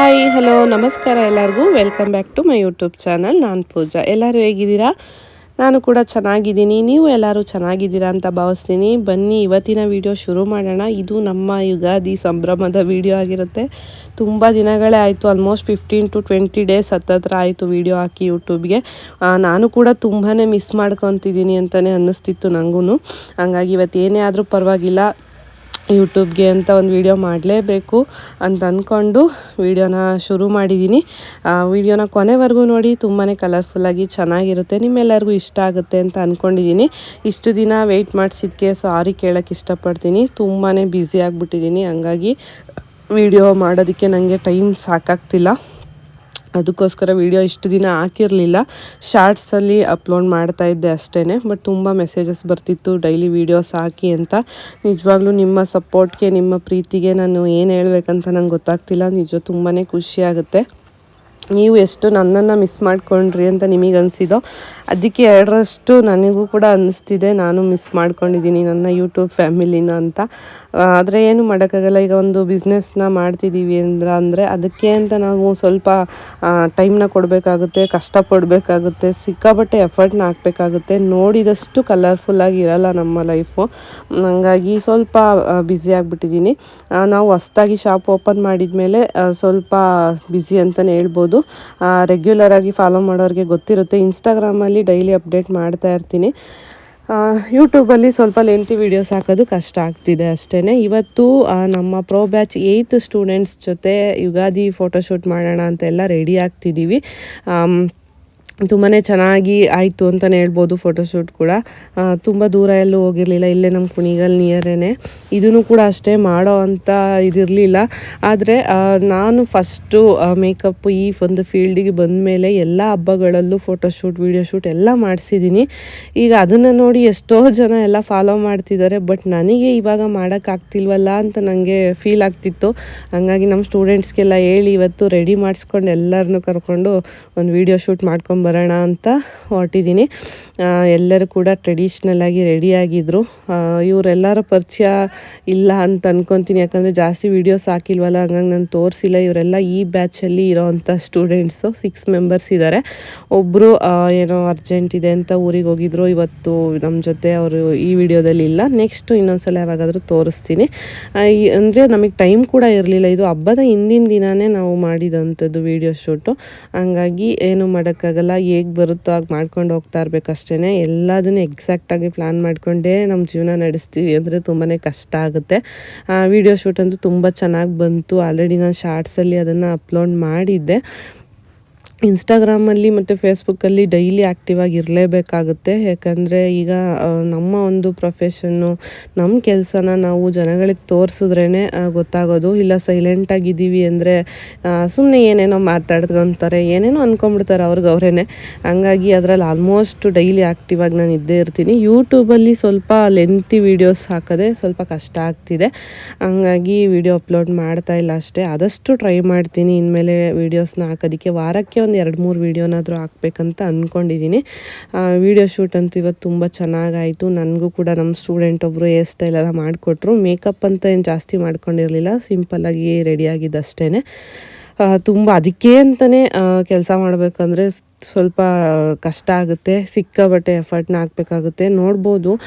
Hi hello ನಮಸ್ಕಾರ ಎಲ್ಲರಿಗೂ welcome back to my YouTube channel. ನಾನು ಪೂಜಾ. ಎಲ್ಲರೂ ಹೇಗಿದ್ದೀರಾ? ನಾನು ಕೂಡ ಚೆನ್ನಾಗಿದ್ದೀನಿ. ನೀವು ಎಲ್ಲರೂ ಚೆನ್ನಾಗಿದ್ದೀರಾ ಅಂತ ಭಾವಿಸ್ತೀನಿ. ಬನ್ನಿ ಇವತ್ತಿನ ವಿಡಿಯೋ ಶುರು ಮಾಡೋಣ. ಇದು ನಮ್ಮ ಯುಗಾದಿ ಸಂಭ್ರಮದ ವಿಡಿಯೋ ಆಗಿರುತ್ತೆ. ತುಂಬ ದಿನಗಳೇ ಆಯಿತು, ಆಲ್ಮೋಸ್ಟ್ 15 to 20 ಡೇಸ್ ಹತ್ತತ್ರ ಆಯಿತು ವಿಡಿಯೋ ಹಾಕಿ ಯೂಟ್ಯೂಬ್ಗೆ. ನಾನು ಕೂಡ ತುಂಬಾ ಮಿಸ್ ಮಾಡ್ಕೊತಿದ್ದೀನಿ ಅಂತಲೇ ಅನ್ನಿಸ್ತಿತ್ತು ನನಗೂ. ಹಂಗಾಗಿ ಇವತ್ತು ಏನೇ ಆದರೂ ಪರವಾಗಿಲ್ಲ, ಯೂಟ್ಯೂಬ್ಗೆ ಅಂತ ಒಂದು ವಿಡಿಯೋ ಮಾಡಲೇಬೇಕು ಅಂತ ಅಂದ್ಕೊಂಡು ವಿಡಿಯೋನ ಶುರು ಮಾಡಿದ್ದೀನಿ. ವಿಡಿಯೋನ ಕೊನೆವರೆಗೂ ನೋಡಿ, ತುಂಬಾ ಕಲರ್ಫುಲ್ಲಾಗಿ ಚೆನ್ನಾಗಿರುತ್ತೆ, ನಿಮ್ಮೆಲ್ಲರಿಗೂ ಇಷ್ಟ ಆಗುತ್ತೆ ಅಂತ ಅಂದ್ಕೊಂಡಿದ್ದೀನಿ. ಇಷ್ಟು ದಿನ ವೆಯ್ಟ್ ಮಾಡಿಸಿದ್ದಕ್ಕೆ ಸಾರಿ ಕೇಳೋಕ್ಕೆ ಇಷ್ಟಪಡ್ತೀನಿ. ತುಂಬಾ ಬ್ಯುಸಿ ಆಗಿಬಿಟ್ಟಿದ್ದೀನಿ, ಹಂಗಾಗಿ ವಿಡಿಯೋ ಮಾಡೋದಕ್ಕೆ ನನಗೆ ಟೈಮ್ ಸಾಕಾಗ್ತಿಲ್ಲ. ಅದಕ್ಕೋಸ್ಕರ ವಿಡಿಯೋ ಇಷ್ಟು ದಿನ ಹಾಕಿರಲಿಲ್ಲ, ಶಾರ್ಟ್ಸಲ್ಲಿ ಅಪ್ಲೋಡ್ ಮಾಡ್ತಾಯಿದ್ದೆ ಅಷ್ಟೇ. ಬಟ್ ತುಂಬ ಮೆಸೇಜಸ್ ಬರ್ತಿತ್ತು ಡೈಲಿ ವೀಡಿಯೋಸ್ ಹಾಕಿ ಅಂತ. ನಿಜವಾಗ್ಲೂ ನಿಮ್ಮ ಸಪೋರ್ಟ್ಗೆ, ನಿಮ್ಮ ಪ್ರೀತಿಗೆ ನಾನು ಏನು ಹೇಳ್ಬೇಕಂತ ನಂಗೆ ಗೊತ್ತಾಗ್ತಿಲ್ಲ. ನಿಜ ತುಂಬಾ ಖುಷಿಯಾಗುತ್ತೆ. ನೀವು ಎಷ್ಟು ನನ್ನನ್ನು ಮಿಸ್ ಮಾಡ್ಕೊಂಡ್ರಿ ಅಂತ ನಿಮಗೆ ಅನಿಸಿದೋ ಅದಕ್ಕೆ 2ರಷ್ಟು ನನಗೂ ಕೂಡ ಅನ್ನಿಸ್ತಿದೆ. ನಾನು ಮಿಸ್ ಮಾಡ್ಕೊಂಡಿದ್ದೀನಿ ನನ್ನ ಯೂಟ್ಯೂಬ್ ಫ್ಯಾಮಿಲಿನ ಅಂತ. ಆದರೆ ಏನು ಮಾಡೋಕ್ಕಾಗಲ್ಲ. ಈಗ ಒಂದು ಬಿಸ್ನೆಸ್ನ ಮಾಡ್ತಿದ್ದೀವಿ ಅಂದರೆ ಅದಕ್ಕೆ ಅಂತ ನಾವು ಸ್ವಲ್ಪ ಟೈಮ್ನ ಕೊಡಬೇಕಾಗುತ್ತೆ, ಕಷ್ಟಪಡಬೇಕಾಗುತ್ತೆ, ಸಿಕ್ಕಾಪಟ್ಟೆ ಎಫರ್ಟ್ನ ಹಾಕಬೇಕಾಗುತ್ತೆ. ನೋಡಿದಷ್ಟು ಕಲರ್ಫುಲ್ಲಾಗಿ ಇರಲ್ಲ ನಮ್ಮ ಲೈಫು. ಹಂಗಾಗಿ ಸ್ವಲ್ಪ ಬ್ಯುಸಿ ಆಗಿಬಿಟ್ಟಿದ್ದೀನಿ. ನಾವು ಹೊಸ್ದಾಗಿ ಶಾಪ್ ಓಪನ್ ಮಾಡಿದ ಮೇಲೆ ಸ್ವಲ್ಪ ಬ್ಯುಸಿ ಅಂತಲೇ ಹೇಳ್ಬೋದು. ರೆಗ್ಯುಲರಾಗಿ ಫಾಲೋ ಮಾಡೋರಿಗೆ ಗೊತ್ತಿರುತ್ತೆ. ಇನ್ಸ್ಟಾಗ್ರಾಮಲ್ಲಿ ಡೈಲಿ ಅಪ್ಡೇಟ್ ಮಾಡ್ತಾ ಇರ್ತೀನಿ. ಯೂಟ್ಯೂಬಲ್ಲಿ ಸ್ವಲ್ಪ ಲೆಂತಿ ವೀಡಿಯೋಸ್ ಹಾಕೋದು ಕಷ್ಟ ಆಗ್ತಿದೆ ಅಷ್ಟೇ. ಇವತ್ತು ನಮ್ಮ ಪ್ರೋ ಬ್ಯಾಚ್ 8th ಸ್ಟೂಡೆಂಟ್ಸ್ ಜೊತೆ ಯುಗಾದಿ ಫೋಟೋಶೂಟ್ ಮಾಡೋಣ ಅಂತೆಲ್ಲ ರೆಡಿ ಆಗ್ತಿದ್ದೀವಿ. ತುಂಬಾ ಚೆನ್ನಾಗಿ ಆಯಿತು ಅಂತಲೇ ಹೇಳ್ಬೋದು ಫೋಟೋಶೂಟ್ ಕೂಡ. ತುಂಬ ದೂರ ಎಲ್ಲೂ ಹೋಗಿರಲಿಲ್ಲ, ಇಲ್ಲೇ ನಮ್ಮ ಕುಣಿಗಲ್ ನಿಯರೇ. ಇದೂ ಕೂಡ ಅಷ್ಟೇ ಮಾಡೋ ಅಂಥ ಇದಿರಲಿಲ್ಲ. ಆದರೆ ನಾನು ಫಸ್ಟು ಮೇಕಪ್ ಈ ಒಂದು ಫೀಲ್ಡಿಗೆ ಬಂದ ಮೇಲೆ ಎಲ್ಲ ಹಬ್ಬಗಳಲ್ಲೂ ಫೋಟೋಶೂಟ್, ವೀಡಿಯೋ ಶೂಟ್ ಎಲ್ಲ ಮಾಡಿಸಿದ್ದೀನಿ. ಈಗ ಅದನ್ನು ನೋಡಿ ಎಷ್ಟೋ ಜನ ಎಲ್ಲ ಫಾಲೋ ಮಾಡ್ತಿದ್ದಾರೆ. ಬಟ್ ನನಗೆ ಇವಾಗ ಮಾಡೋಕ್ಕಾಗ್ತಿಲ್ವಲ್ಲ ಅಂತ ನನಗೆ ಫೀಲ್ ಆಗ್ತಿತ್ತು. ಹಂಗಾಗಿ ನಮ್ಮ ಸ್ಟೂಡೆಂಟ್ಸ್ಗೆಲ್ಲ ಹೇಳಿ ಇವತ್ತು ರೆಡಿ ಮಾಡಿಸ್ಕೊಂಡು ಎಲ್ಲರನ್ನೂ ಕರ್ಕೊಂಡು ಒಂದು ವೀಡಿಯೋ ಶೂಟ್ ಮಾಡ್ಕೊಂಬರೋಣ ಅಂತ ಹೊರಟಿದ್ದೀನಿ. ಎಲ್ಲರೂ ಕೂಡ ಟ್ರೆಡಿಷ್ನಲ್ಲಾಗಿ ರೆಡಿಯಾಗಿದ್ದರು. ಇವರೆಲ್ಲರ ಪರಿಚಯ ಇಲ್ಲ ಅಂತ ಅಂದ್ಕೊತೀನಿ, ಯಾಕಂದರೆ ಜಾಸ್ತಿ ವೀಡಿಯೋಸ್ ಹಾಕಿಲ್ವಲ್ಲ, ಹಂಗಾಗಿ ನಾನು ತೋರಿಸಿಲ್ಲ. ಇವರೆಲ್ಲ ಈ ಬ್ಯಾಚಲ್ಲಿ ಇರೋವಂಥ ಸ್ಟೂಡೆಂಟ್ಸು 6 ಮೆಂಬರ್ಸ್ ಇದ್ದಾರೆ. ಒಬ್ಬರು ಏನೋ ಅರ್ಜೆಂಟ್ ಇದೆ ಅಂತ ಊರಿಗೆ ಹೋಗಿದ್ರು, ಇವತ್ತು ನಮ್ಮ ಜೊತೆ ಅವರು ಈ ವಿಡಿಯೋದಲ್ಲಿ ಇಲ್ಲ. ನೆಕ್ಸ್ಟು ಇನ್ನೊಂದ್ಸಲ ಯಾವಾಗಾದರೂ ತೋರಿಸ್ತೀನಿ. ಅಂದರೆ ನಮಗೆ ಟೈಮ್ ಕೂಡ ಇರಲಿಲ್ಲ. ಇದು ಹಬ್ಬದ ಹಿಂದಿನ ದಿನವೇ ನಾವು ಮಾಡಿದಂಥದ್ದು ವೀಡಿಯೋ ಶೂಟು. ಹಂಗಾಗಿ ಏನು ಮಾಡೋಕ್ಕಾಗಲ್ಲ, ಹೇಗೆ ಬರುತ್ತೋ ಹಾಗೆ ಮಾಡ್ಕೊಂಡು ಹೋಗ್ತಾ ಇರಬೇಕಷ್ಟೇ. ಎಲ್ಲದನ್ನು ಎಕ್ಸಾಕ್ಟಾಗಿ ಪ್ಲ್ಯಾನ್ ಮಾಡಿಕೊಂಡೇ ನಮ್ಮ ಜೀವನ ನಡೆಸ್ತೀವಿ ಅಂದರೆ ತುಂಬಾ ಕಷ್ಟ ಆಗುತ್ತೆ. ವೀಡಿಯೋ ಶೂಟ್ ಅಂತೂ ತುಂಬ ಚೆನ್ನಾಗಿ ಬಂತು. ಆಲ್ರೆಡಿ ನಾನು ಶಾರ್ಟ್ಸಲ್ಲಿ ಅದನ್ನು ಅಪ್ಲೋಡ್ ಮಾಡಿದ್ದೆ. ಇನ್ಸ್ಟಾಗ್ರಾಮಲ್ಲಿ ಮತ್ತು ಫೇಸ್ಬುಕ್ಕಲ್ಲಿ ಡೈಲಿ ಆ್ಯಕ್ಟಿವ್ ಆಗಿ ಇರಲೇಬೇಕಾಗುತ್ತೆ. ಯಾಕಂದರೆ ಈಗ ನಮ್ಮ ಒಂದು ಪ್ರೊಫೆಷನ್ನು, ನಮ್ಮ ಕೆಲಸನ ನಾವು ಜನಗಳಿಗೆ ತೋರಿಸಿದ್ರೇ ಗೊತ್ತಾಗೋದು. ಇಲ್ಲ ಸೈಲೆಂಟಾಗಿದ್ದೀವಿ ಅಂದರೆ ಸುಮ್ಮನೆ ಏನೇನೋ ಮಾತಾಡ್ಕೊತಾರೆ, ಏನೇನೋ ಅಂದ್ಕೊಂಬಿಡ್ತಾರೆ ಅವ್ರೇ. ಹಂಗಾಗಿ ಅದರಲ್ಲಿ ಆಲ್ಮೋಸ್ಟ್ ಡೈಲಿ ಆ್ಯಕ್ಟಿವ್ ಆಗಿ ನಾನು ಇದ್ದೇ ಇರ್ತೀನಿ. ಯೂಟ್ಯೂಬಲ್ಲಿ ಸ್ವಲ್ಪ ಲೆಂತಿ ವೀಡಿಯೋಸ್ ಹಾಕೋದೇ ಸ್ವಲ್ಪ ಕಷ್ಟ ಆಗ್ತಿದೆ. ಹಂಗಾಗಿ ವೀಡಿಯೋ ಅಪ್ಲೋಡ್ ಮಾಡ್ತಾ ಇಲ್ಲ ಅಷ್ಟೇ. ಆದಷ್ಟು ಟ್ರೈ ಮಾಡ್ತೀನಿ ಇನ್ಮೇಲೆ ವೀಡಿಯೋಸ್ನ ಹಾಕೋದಕ್ಕೆ. ವಾರಕ್ಕೆ ಒಂದು 2-3 ವೀಡಿಯೋನಾದರೂ ಹಾಕ್ಬೇಕಂತ ಅಂದ್ಕೊಂಡಿದ್ದೀನಿ. ವೀಡಿಯೋ ಶೂಟ್ ಅಂತೂ ಇವತ್ತು ತುಂಬ ಚೆನ್ನಾಗಾಯಿತು. ನನಗೂ ಕೂಡ ನಮ್ಮ ಸ್ಟೂಡೆಂಟ್ ಒಬ್ಬರು ಹೇರ್ ಸ್ಟೈಲ್ ಎಲ್ಲ ಮಾಡಿಕೊಟ್ರು. ಮೇಕಪ್ ಅಂತ ಏನು ಜಾಸ್ತಿ ಮಾಡ್ಕೊಂಡಿರಲಿಲ್ಲ, ಸಿಂಪಲ್ಲಾಗಿ ರೆಡಿಯಾಗಿದ್ದಷ್ಟೇ. ತುಂಬ ಅದಕ್ಕೆ ಅಂತಲೇ ಕೆಲಸ ಮಾಡಬೇಕಂದ್ರೆ ಸ್ವಲ್ಪ ಕಷ್ಟ ಆಗುತ್ತೆ, ಸಿಕ್ಕಾಬಟ್ಟೆ ಎಫರ್ಟ್ನ ಹಾಕಬೇಕಾಗುತ್ತೆ.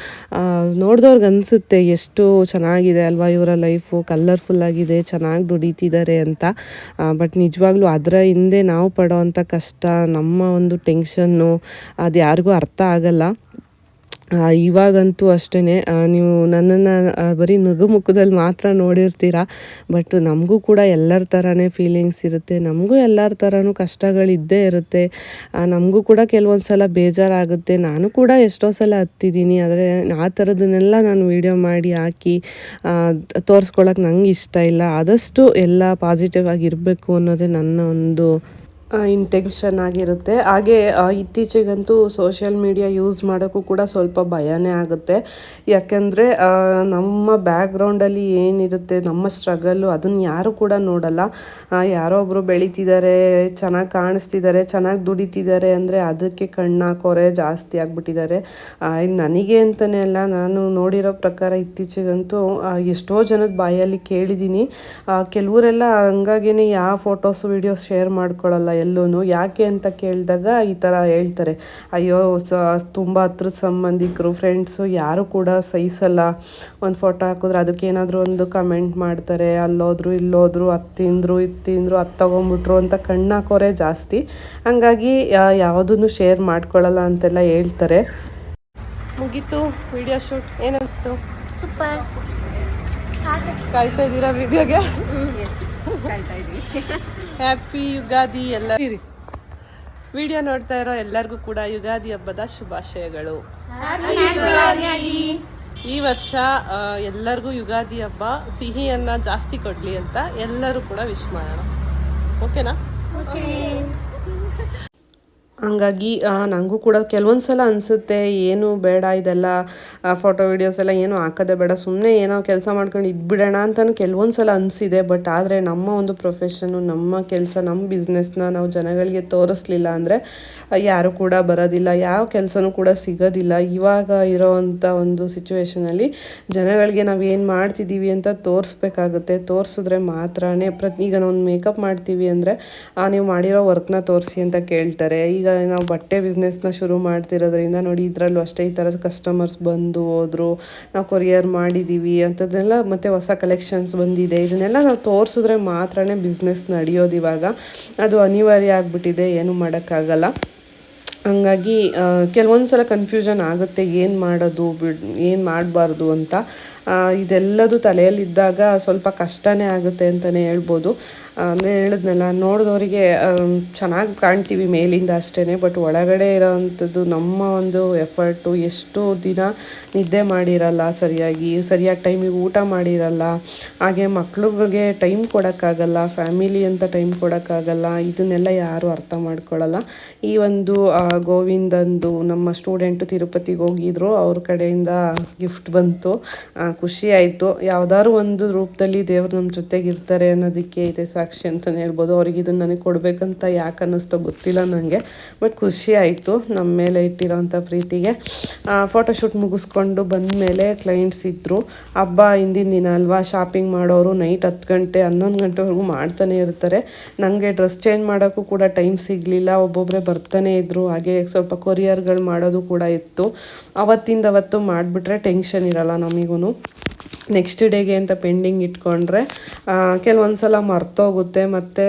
ನೋಡಿದವ್ರಿಗೆ ಅನಿಸುತ್ತೆ ಎಷ್ಟು ಚೆನ್ನಾಗಿದೆ ಅಲ್ವಾ ಇವರ ಲೈಫು, ಕಲರ್ಫುಲ್ಲಾಗಿದೆ, ಚೆನ್ನಾಗಿ ದುಡಿತಿದ್ದಾರೆ ಅಂತ. ಬಟ್ ನಿಜವಾಗ್ಲೂ ಅದರ ಹಿಂದೆ ನಾವು ಪಡೋ ಅಂಥ ಕಷ್ಟ, ನಮ್ಮ ಒಂದು ಟೆನ್ಷನ್ನು ಅದು ಯಾರಿಗೂ ಅರ್ಥ ಆಗಲ್ಲ. ಇವಾಗಂತೂ ಅಷ್ಟೇ, ನೀವು ನನ್ನನ್ನು ಬರೀ ನಗುಮುಖದಲ್ಲಿ ಮಾತ್ರ ನೋಡಿರ್ತೀರ. ಬಟ್ ನಮಗೂ ಕೂಡ ಎಲ್ಲರ ಥರನೇ ಫೀಲಿಂಗ್ಸ್ ಇರುತ್ತೆ, ನಮಗೂ ಎಲ್ಲರ ಥರನೂ ಕಷ್ಟಗಳಿದ್ದೇ ಇರುತ್ತೆ. ನಮಗೂ ಕೂಡ ಕೆಲವೊಂದು ಸಲ ಬೇಜಾರಾಗುತ್ತೆ. ನಾನು ಕೂಡ ಎಷ್ಟೋ ಸಲ ಹತ್ತಿದ್ದೀನಿ. ಆದರೆ ಆ ಥರದನ್ನೆಲ್ಲ ನಾನು ವೀಡಿಯೋ ಮಾಡಿ ಹಾಕಿ ತೋರಿಸ್ಕೊಳಕ್ಕೆ ನಂಗೆ ಇಷ್ಟ ಇಲ್ಲ. ಆದಷ್ಟು ಎಲ್ಲ ಪಾಸಿಟಿವ್ ಆಗಿರಬೇಕು ಅನ್ನೋದೇ ನನ್ನ ಒಂದು ಇಂಟೆನ್ಷನ್ ಆಗಿರುತ್ತೆ. ಹಾಗೆ ಇತ್ತೀಚೆಗಂತೂ ಸೋಷಿಯಲ್ ಮೀಡಿಯಾ ಯೂಸ್ ಮಾಡೋಕ್ಕೂ ಕೂಡ ಸ್ವಲ್ಪ ಭಯನೇ ಆಗುತ್ತೆ. ಯಾಕೆಂದರೆ ನಮ್ಮ ಬ್ಯಾಕ್‌ಗ್ರೌಂಡಲ್ಲಿ ಏನಿರುತ್ತೆ, ನಮ್ಮ ಸ್ಟ್ರಗಲ್ಲು ಅದನ್ನು ಯಾರೂ ಕೂಡ ನೋಡಲ್ಲ. ಯಾರೋ ಒಬ್ಬರು ಬೆಳೀತಿದ್ದಾರೆ, ಚೆನ್ನಾಗಿ ಕಾಣಿಸ್ತಿದ್ದಾರೆ, ಚೆನ್ನಾಗಿ ದುಡಿತಿದ್ದಾರೆ ಅಂದರೆ ಅದಕ್ಕೆ ಕಣ್ಣಾಕೋರೆ ಜಾಸ್ತಿ ಆಗಿಬಿಟ್ಟಿದ್ದಾರೆ. ಇದು ನನಗೆ ಅಂತಲೇ ಅಲ್ಲ, ನಾನು ನೋಡಿರೋ ಪ್ರಕಾರ ಇತ್ತೀಚೆಗಂತೂ ಎಷ್ಟೋ ಜನದ ಬಾಯಲ್ಲಿ ಕೇಳಿದ್ದೀನಿ. ಕೆಲವರೆಲ್ಲ ಹಂಗಾಗಿನೇ ಯಾವ ಫೋಟೋಸ್ ವೀಡಿಯೋಸ್ ಶೇರ್ ಮಾಡ್ಕೊಳ್ಳಲ್ಲ ಎಲ್ಲೂ. ಯಾಕೆ ಅಂತ ಕೇಳಿದಾಗ ಈ ಥರ ಹೇಳ್ತಾರೆ, ಅಯ್ಯೋ ತುಂಬ ಹತ್ರದ ಸಂಬಂಧಿಕರು ಫ್ರೆಂಡ್ಸು ಯಾರು ಕೂಡ ಸಹಿಸಲ್ಲ. ಒಂದು ಫೋಟೋ ಹಾಕಿದ್ರೆ ಅದಕ್ಕೇನಾದರೂ ಒಂದು ಕಮೆಂಟ್ ಮಾಡ್ತಾರೆ, ಅಲ್ಲೋದ್ರು ಇಲ್ಲೋದ್ರು ಅದು ತಿಂದರು ಇದು ತಿಂದರು ಅದು ತೊಗೊಂಬಿಟ್ರು ಅಂತ ಕಣ್ಣಾಕೋರೆ ಜಾಸ್ತಿ. ಹಂಗಾಗಿ ಯಾವುದನ್ನು ಶೇರ್ ಮಾಡ್ಕೊಳ್ಳಲ್ಲ ಅಂತೆಲ್ಲ ಹೇಳ್ತಾರೆ. ಮುಗೀತು ವಿಡಿಯೋ ಶೂಟ್. ಏನನ್ನಿಸ್ತು? ಸೂಪರ್. ಕಾಯ್ತಾ ಇದ್ದೀರಾ ವಿಡಿಯೋಗೆ? ಹ್ಯಾಪಿ ಯುಗಾದಿ ಎಲ್ಲ. ವಿಡಿಯೋ ನೋಡ್ತಾ ಇರೋ ಎಲ್ಲರಿಗೂ ಕೂಡ ಯುಗಾದಿ ಹಬ್ಬದ ಶುಭಾಶಯಗಳು. ಈ ವರ್ಷ ಎಲ್ಲರಿಗೂ ಯುಗಾದಿ ಹಬ್ಬ ಸಿಹಿಯನ್ನು ಜಾಸ್ತಿ ಕೊಡಲಿ ಅಂತ ಎಲ್ಲರೂ ಕೂಡ ವಿಶ್ ಮಾಡೋಣ. ಓಕೆನಾ? ಹಂಗಾಗಿ ನನಗೂ ಕೂಡ ಕೆಲವೊಂದು ಸಲ ಅನಿಸುತ್ತೆ, ಏನು ಬೇಡ ಇದೆಲ್ಲ ಫೋಟೋ ವೀಡಿಯೋಸ್ ಎಲ್ಲ ಏನೂ ಹಾಕೋದೇ ಬೇಡ, ಸುಮ್ಮನೆ ಏನೋ ಕೆಲಸ ಮಾಡ್ಕೊಂಡು ಇದ್ಬಿಡೋಣ ಅಂತಲೂ ಕೆಲವೊಂದು ಸಲ ಅನಿಸಿದೆ. ಬಟ್ ಆದರೆ ನಮ್ಮ ಒಂದು ಪ್ರೊಫೆಷನ್ನು, ನಮ್ಮ ಕೆಲಸ, ನಮ್ಮ ಬಿಸ್ನೆಸ್ನ ನಾವು ಜನಗಳಿಗೆ ತೋರಿಸ್ಲಿಲ್ಲ ಅಂದರೆ ಯಾರೂ ಕೂಡ ಬರೋದಿಲ್ಲ, ಯಾವ ಕೆಲಸನೂ ಕೂಡ ಸಿಗೋದಿಲ್ಲ. ಇವಾಗ ಇರೋವಂಥ ಒಂದು ಸಿಚುವೇಷನಲ್ಲಿ ಜನಗಳಿಗೆ ನಾವು ಏನು ಮಾಡ್ತಿದ್ದೀವಿ ಅಂತ ತೋರಿಸ್ಬೇಕಾಗುತ್ತೆ. ತೋರಿಸಿದ್ರೆ ಮಾತ್ರನೇ ಈಗ ನಾವು ಮೇಕಪ್ ಮಾಡ್ತೀವಿ ಅಂದರೆ ನೀವು ಮಾಡಿರೋ ವರ್ಕ್ನ ತೋರಿಸಿ ಅಂತ ಕೇಳ್ತಾರೆ. ಈಗ ನಾವು ಬಟ್ಟೆ ಬಿಸ್ನೆಸ್ನ ಶುರು ಮಾಡ್ತಿರೋದ್ರಿಂದ ನೋಡಿ, ಇದರಲ್ಲೂ ಅಷ್ಟೇ ಈ ಥರದ ಕಸ್ಟಮರ್ಸ್ ಬಂದು ಹೋದರು, ನಾವು ಕೊರಿಯರ್ ಮಾಡಿದ್ದೀವಿ ಅಂಥದ್ದೆಲ್ಲ, ಮತ್ತು ಹೊಸ ಕಲೆಕ್ಷನ್ಸ್ ಬಂದಿದೆ, ಇದನ್ನೆಲ್ಲ ನಾವು ತೋರಿಸಿದ್ರೆ ಮಾತ್ರನೇ ಬಿಸ್ನೆಸ್ ನಡೆಯೋದು. ಇವಾಗ ಅದು ಅನಿವಾರ್ಯ ಆಗಿಬಿಟ್ಟಿದೆ, ಏನೂ ಮಾಡೋಕ್ಕಾಗಲ್ಲ. ಹಂಗಾಗಿ ಕೆಲವೊಂದು ಸಲ ಕನ್ಫ್ಯೂಷನ್ ಆಗುತ್ತೆ, ಏನು ಮಾಡೋದು ಏನು ಮಾಡಬಾರ್ದು ಅಂತ. ಇದೆಲ್ಲದು ತಲೆಯಲ್ಲಿದ್ದಾಗ ಸ್ವಲ್ಪ ಕಷ್ಟನೇ ಆಗುತ್ತೆ ಅಂತಲೇ ಹೇಳ್ಬೋದು. ಅಂದರೆ ಹೇಳಿದ್ನಲ್ಲ, ನೋಡಿದವರಿಗೆ ಚೆನ್ನಾಗಿ ಕಾಣ್ತೀವಿ ಮೇಲಿಂದ ಅಷ್ಟೇ, ಬಟ್ ಒಳಗಡೆ ಇರೋವಂಥದ್ದು ನಮ್ಮ ಒಂದು ಎಫರ್ಟು, ಎಷ್ಟು ದಿನ ನಿದ್ದೆ ಮಾಡಿರಲ್ಲ, ಸರಿಯಾದ ಟೈಮಿಗೆ ಊಟ ಮಾಡಿರಲ್ಲ, ಹಾಗೆ ಮಕ್ಳಿಗೆ ಟೈಮ್ ಕೊಡೋಕ್ಕಾಗಲ್ಲ, ಫ್ಯಾಮಿಲಿ ಅಂತ ಟೈಮ್ ಕೊಡೋಕ್ಕಾಗಲ್ಲ, ಇದನ್ನೆಲ್ಲ ಯಾರೂ ಅರ್ಥ ಮಾಡ್ಕೊಳ್ಳಲ್ಲ. ಈ ಒಂದು ಗೋವಿಂದಂದು ನಮ್ಮ ಸ್ಟೂಡೆಂಟು ತಿರುಪತಿಗೆ ಹೋಗಿದ್ರು, ಅವ್ರ ಕಡೆಯಿಂದ ಗಿಫ್ಟ್ ಬಂತು, ಖುಷಿ ಆಯಿತು. ಯಾವುದಾದ್ರು ಒಂದು ರೂಪದಲ್ಲಿ ದೇವರು ನಮ್ಮ ಜೊತೆಗಿರ್ತಾರೆ ಅನ್ನೋದಕ್ಕೆ ಇದೆ ಸಾಕ್ಷಿ ಅಂತಲೇ ಹೇಳ್ಬೋದು. ಅವ್ರಿಗೆ ಇದನ್ನು ನನಗೆ ಕೊಡಬೇಕಂತ ಯಾಕೆ ಅನ್ನಿಸ್ತೋ ಗೊತ್ತಿಲ್ಲ ನನಗೆ, ಬಟ್ ಖುಷಿ ಆಯಿತು ನಮ್ಮ ಮೇಲೆ ಇಟ್ಟಿರೋವಂಥ ಪ್ರೀತಿಗೆ. ಫೋಟೋಶೂಟ್ ಮುಗಿಸ್ಕೊಂಡು ಬಂದಮೇಲೆ ಕ್ಲೈಂಟ್ಸ್ ಇದ್ದರು. ಹಬ್ಬ ಹಿಂದಿನ ದಿನ ಅಲ್ವಾ, ಶಾಪಿಂಗ್ ಮಾಡೋರು ನೈಟ್ 10 ಗಂಟೆ 11 ಗಂಟೆವರೆಗೂ ಮಾಡ್ತಾನೆ ಇರ್ತಾರೆ. ನನಗೆ ಡ್ರೆಸ್ ಚೇಂಜ್ ಮಾಡೋಕ್ಕೂ ಕೂಡ ಟೈಮ್ ಸಿಗಲಿಲ್ಲ, ಒಬ್ಬೊಬ್ಬರೇ ಬರ್ತಾನೆ ಇದ್ದರು. ಹಾಗೆ ಸ್ವಲ್ಪ ಕೊರಿಯರ್ಗಳು ಮಾಡೋದು ಕೂಡ ಇತ್ತು. ಅವತ್ತು ಮಾಡಿಬಿಟ್ರೆ ಟೆನ್ಷನ್ ಇರಲ್ಲ ನಮಗೂ. ನೆಕ್ಸ್ಟ್ ಡೇಗೆ ಅಂತ ಪೆಂಡಿಂಗ್ ಇಟ್ಕೊಂಡ್ರೆ ಕೆಲವೊಂದು ಸಲ ಮರ್ತೋಗುತ್ತೆ, ಮತ್ತು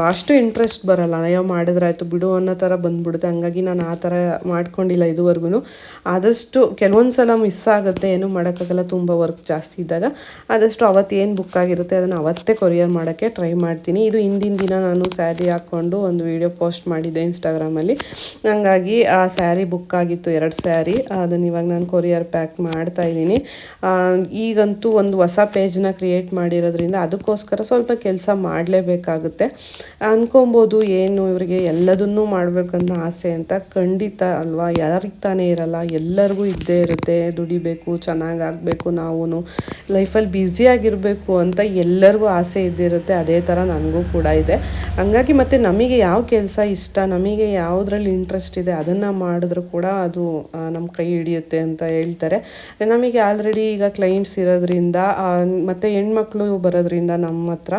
ಅಷ್ಟು ಇಂಟ್ರೆಸ್ಟ್ ಬರಲ್ಲ. ಅಯ್ಯೋ ಮಾಡಿದ್ರೆ ಆಯಿತು ಬಿಡು ಅನ್ನೋ ಥರ ಬಂದುಬಿಡುತ್ತೆ. ಹಂಗಾಗಿ ನಾನು ಆ ಥರ ಮಾಡ್ಕೊಂಡಿಲ್ಲ ಇದುವರೆಗೂ. ಆದಷ್ಟು ಕೆಲವೊಂದು ಸಲ ಮಿಸ್ ಆಗುತ್ತೆ, ಏನೂ ಮಾಡೋಕ್ಕಾಗಲ್ಲ, ತುಂಬ ವರ್ಕ್ ಜಾಸ್ತಿ ಇದ್ದಾಗ. ಆದಷ್ಟು ಅವತ್ತು ಏನು ಬುಕ್ ಆಗಿರುತ್ತೆ ಅದನ್ನು ಅವತ್ತೇ ಕೊರಿಯರ್ ಮಾಡೋಕ್ಕೆ ಟ್ರೈ ಮಾಡ್ತೀನಿ. ಇದು ಹಿಂದಿನ ದಿನ ನಾನು ಸ್ಯಾರಿ ಹಾಕ್ಕೊಂಡು ಒಂದು ವಿಡಿಯೋ ಪೋಸ್ಟ್ ಮಾಡಿದ್ದೆ ಇನ್ಸ್ಟಾಗ್ರಾಮಲ್ಲಿ. ಹಂಗಾಗಿ ಆ ಸ್ಯಾರಿ ಬುಕ್ ಆಗಿತ್ತು, 2 ಸ್ಯಾರಿ. ಅದನ್ನು ಇವಾಗ ನಾನು ಕೊರಿಯರ್ ಪ್ಯಾಕ್ ಮಾಡ್ತಾಯಿದ್ದೀನಿ. ಈಗಂತೂ ಒಂದು ಹೊಸ ಪೇಜ್ನ ಕ್ರಿಯೇಟ್ ಮಾಡಿರೋದ್ರಿಂದ ಅದಕ್ಕೋಸ್ಕರ ಸ್ವಲ್ಪ ಕೆಲಸ ಮಾಡಲೇಬೇಕಾಗುತ್ತೆ. ಅನ್ಕೊಬೋದು, ಏನು ಇವರಿಗೆ ಎಲ್ಲದನ್ನೂ ಮಾಡಬೇಕನ್ನೋ ಆಸೆ ಅಂತ. ಖಂಡಿತ ಅಲ್ವಾ, ಯಾರಿಗೆ ತಾನೇ ಇರಲ್ಲ, ಎಲ್ಲರಿಗೂ ಇದ್ದೇ ಇರುತ್ತೆ. ದುಡಿಬೇಕು, ಚೆನ್ನಾಗಾಗಬೇಕು, ನಾವು ಲೈಫಲ್ಲಿ ಬ್ಯುಸಿಯಾಗಿರಬೇಕು ಅಂತ ಎಲ್ಲರಿಗೂ ಆಸೆ ಇದ್ದಿರುತ್ತೆ. ಅದೇ ಥರ ನನಗೂ ಕೂಡ ಇದೆ. ಹಂಗಾಗಿ ಮತ್ತು ನಮಗೆ ಯಾವ ಕೆಲಸ ಇಷ್ಟ, ನಮಗೆ ಯಾವುದ್ರಲ್ಲಿ ಇಂಟ್ರೆಸ್ಟ್ ಇದೆ ಅದನ್ನು ಮಾಡಿದ್ರೂ ಕೂಡ ಅದು ನಮ್ಮ ಕೈ ಹಿಡಿಯುತ್ತೆ ಅಂತ ಹೇಳ್ತಾರೆ. ನಮಗೆ ಆಲ್ರೆಡಿ ಈಗ ಕ್ಲೈಂಟ್ಸ್ ಇರೋದ್ರಿಂದ ಮತ್ತು ಹೆಣ್ಮಕ್ಳು ಬರೋದ್ರಿಂದ ನಮ್ಮ ಹತ್ರ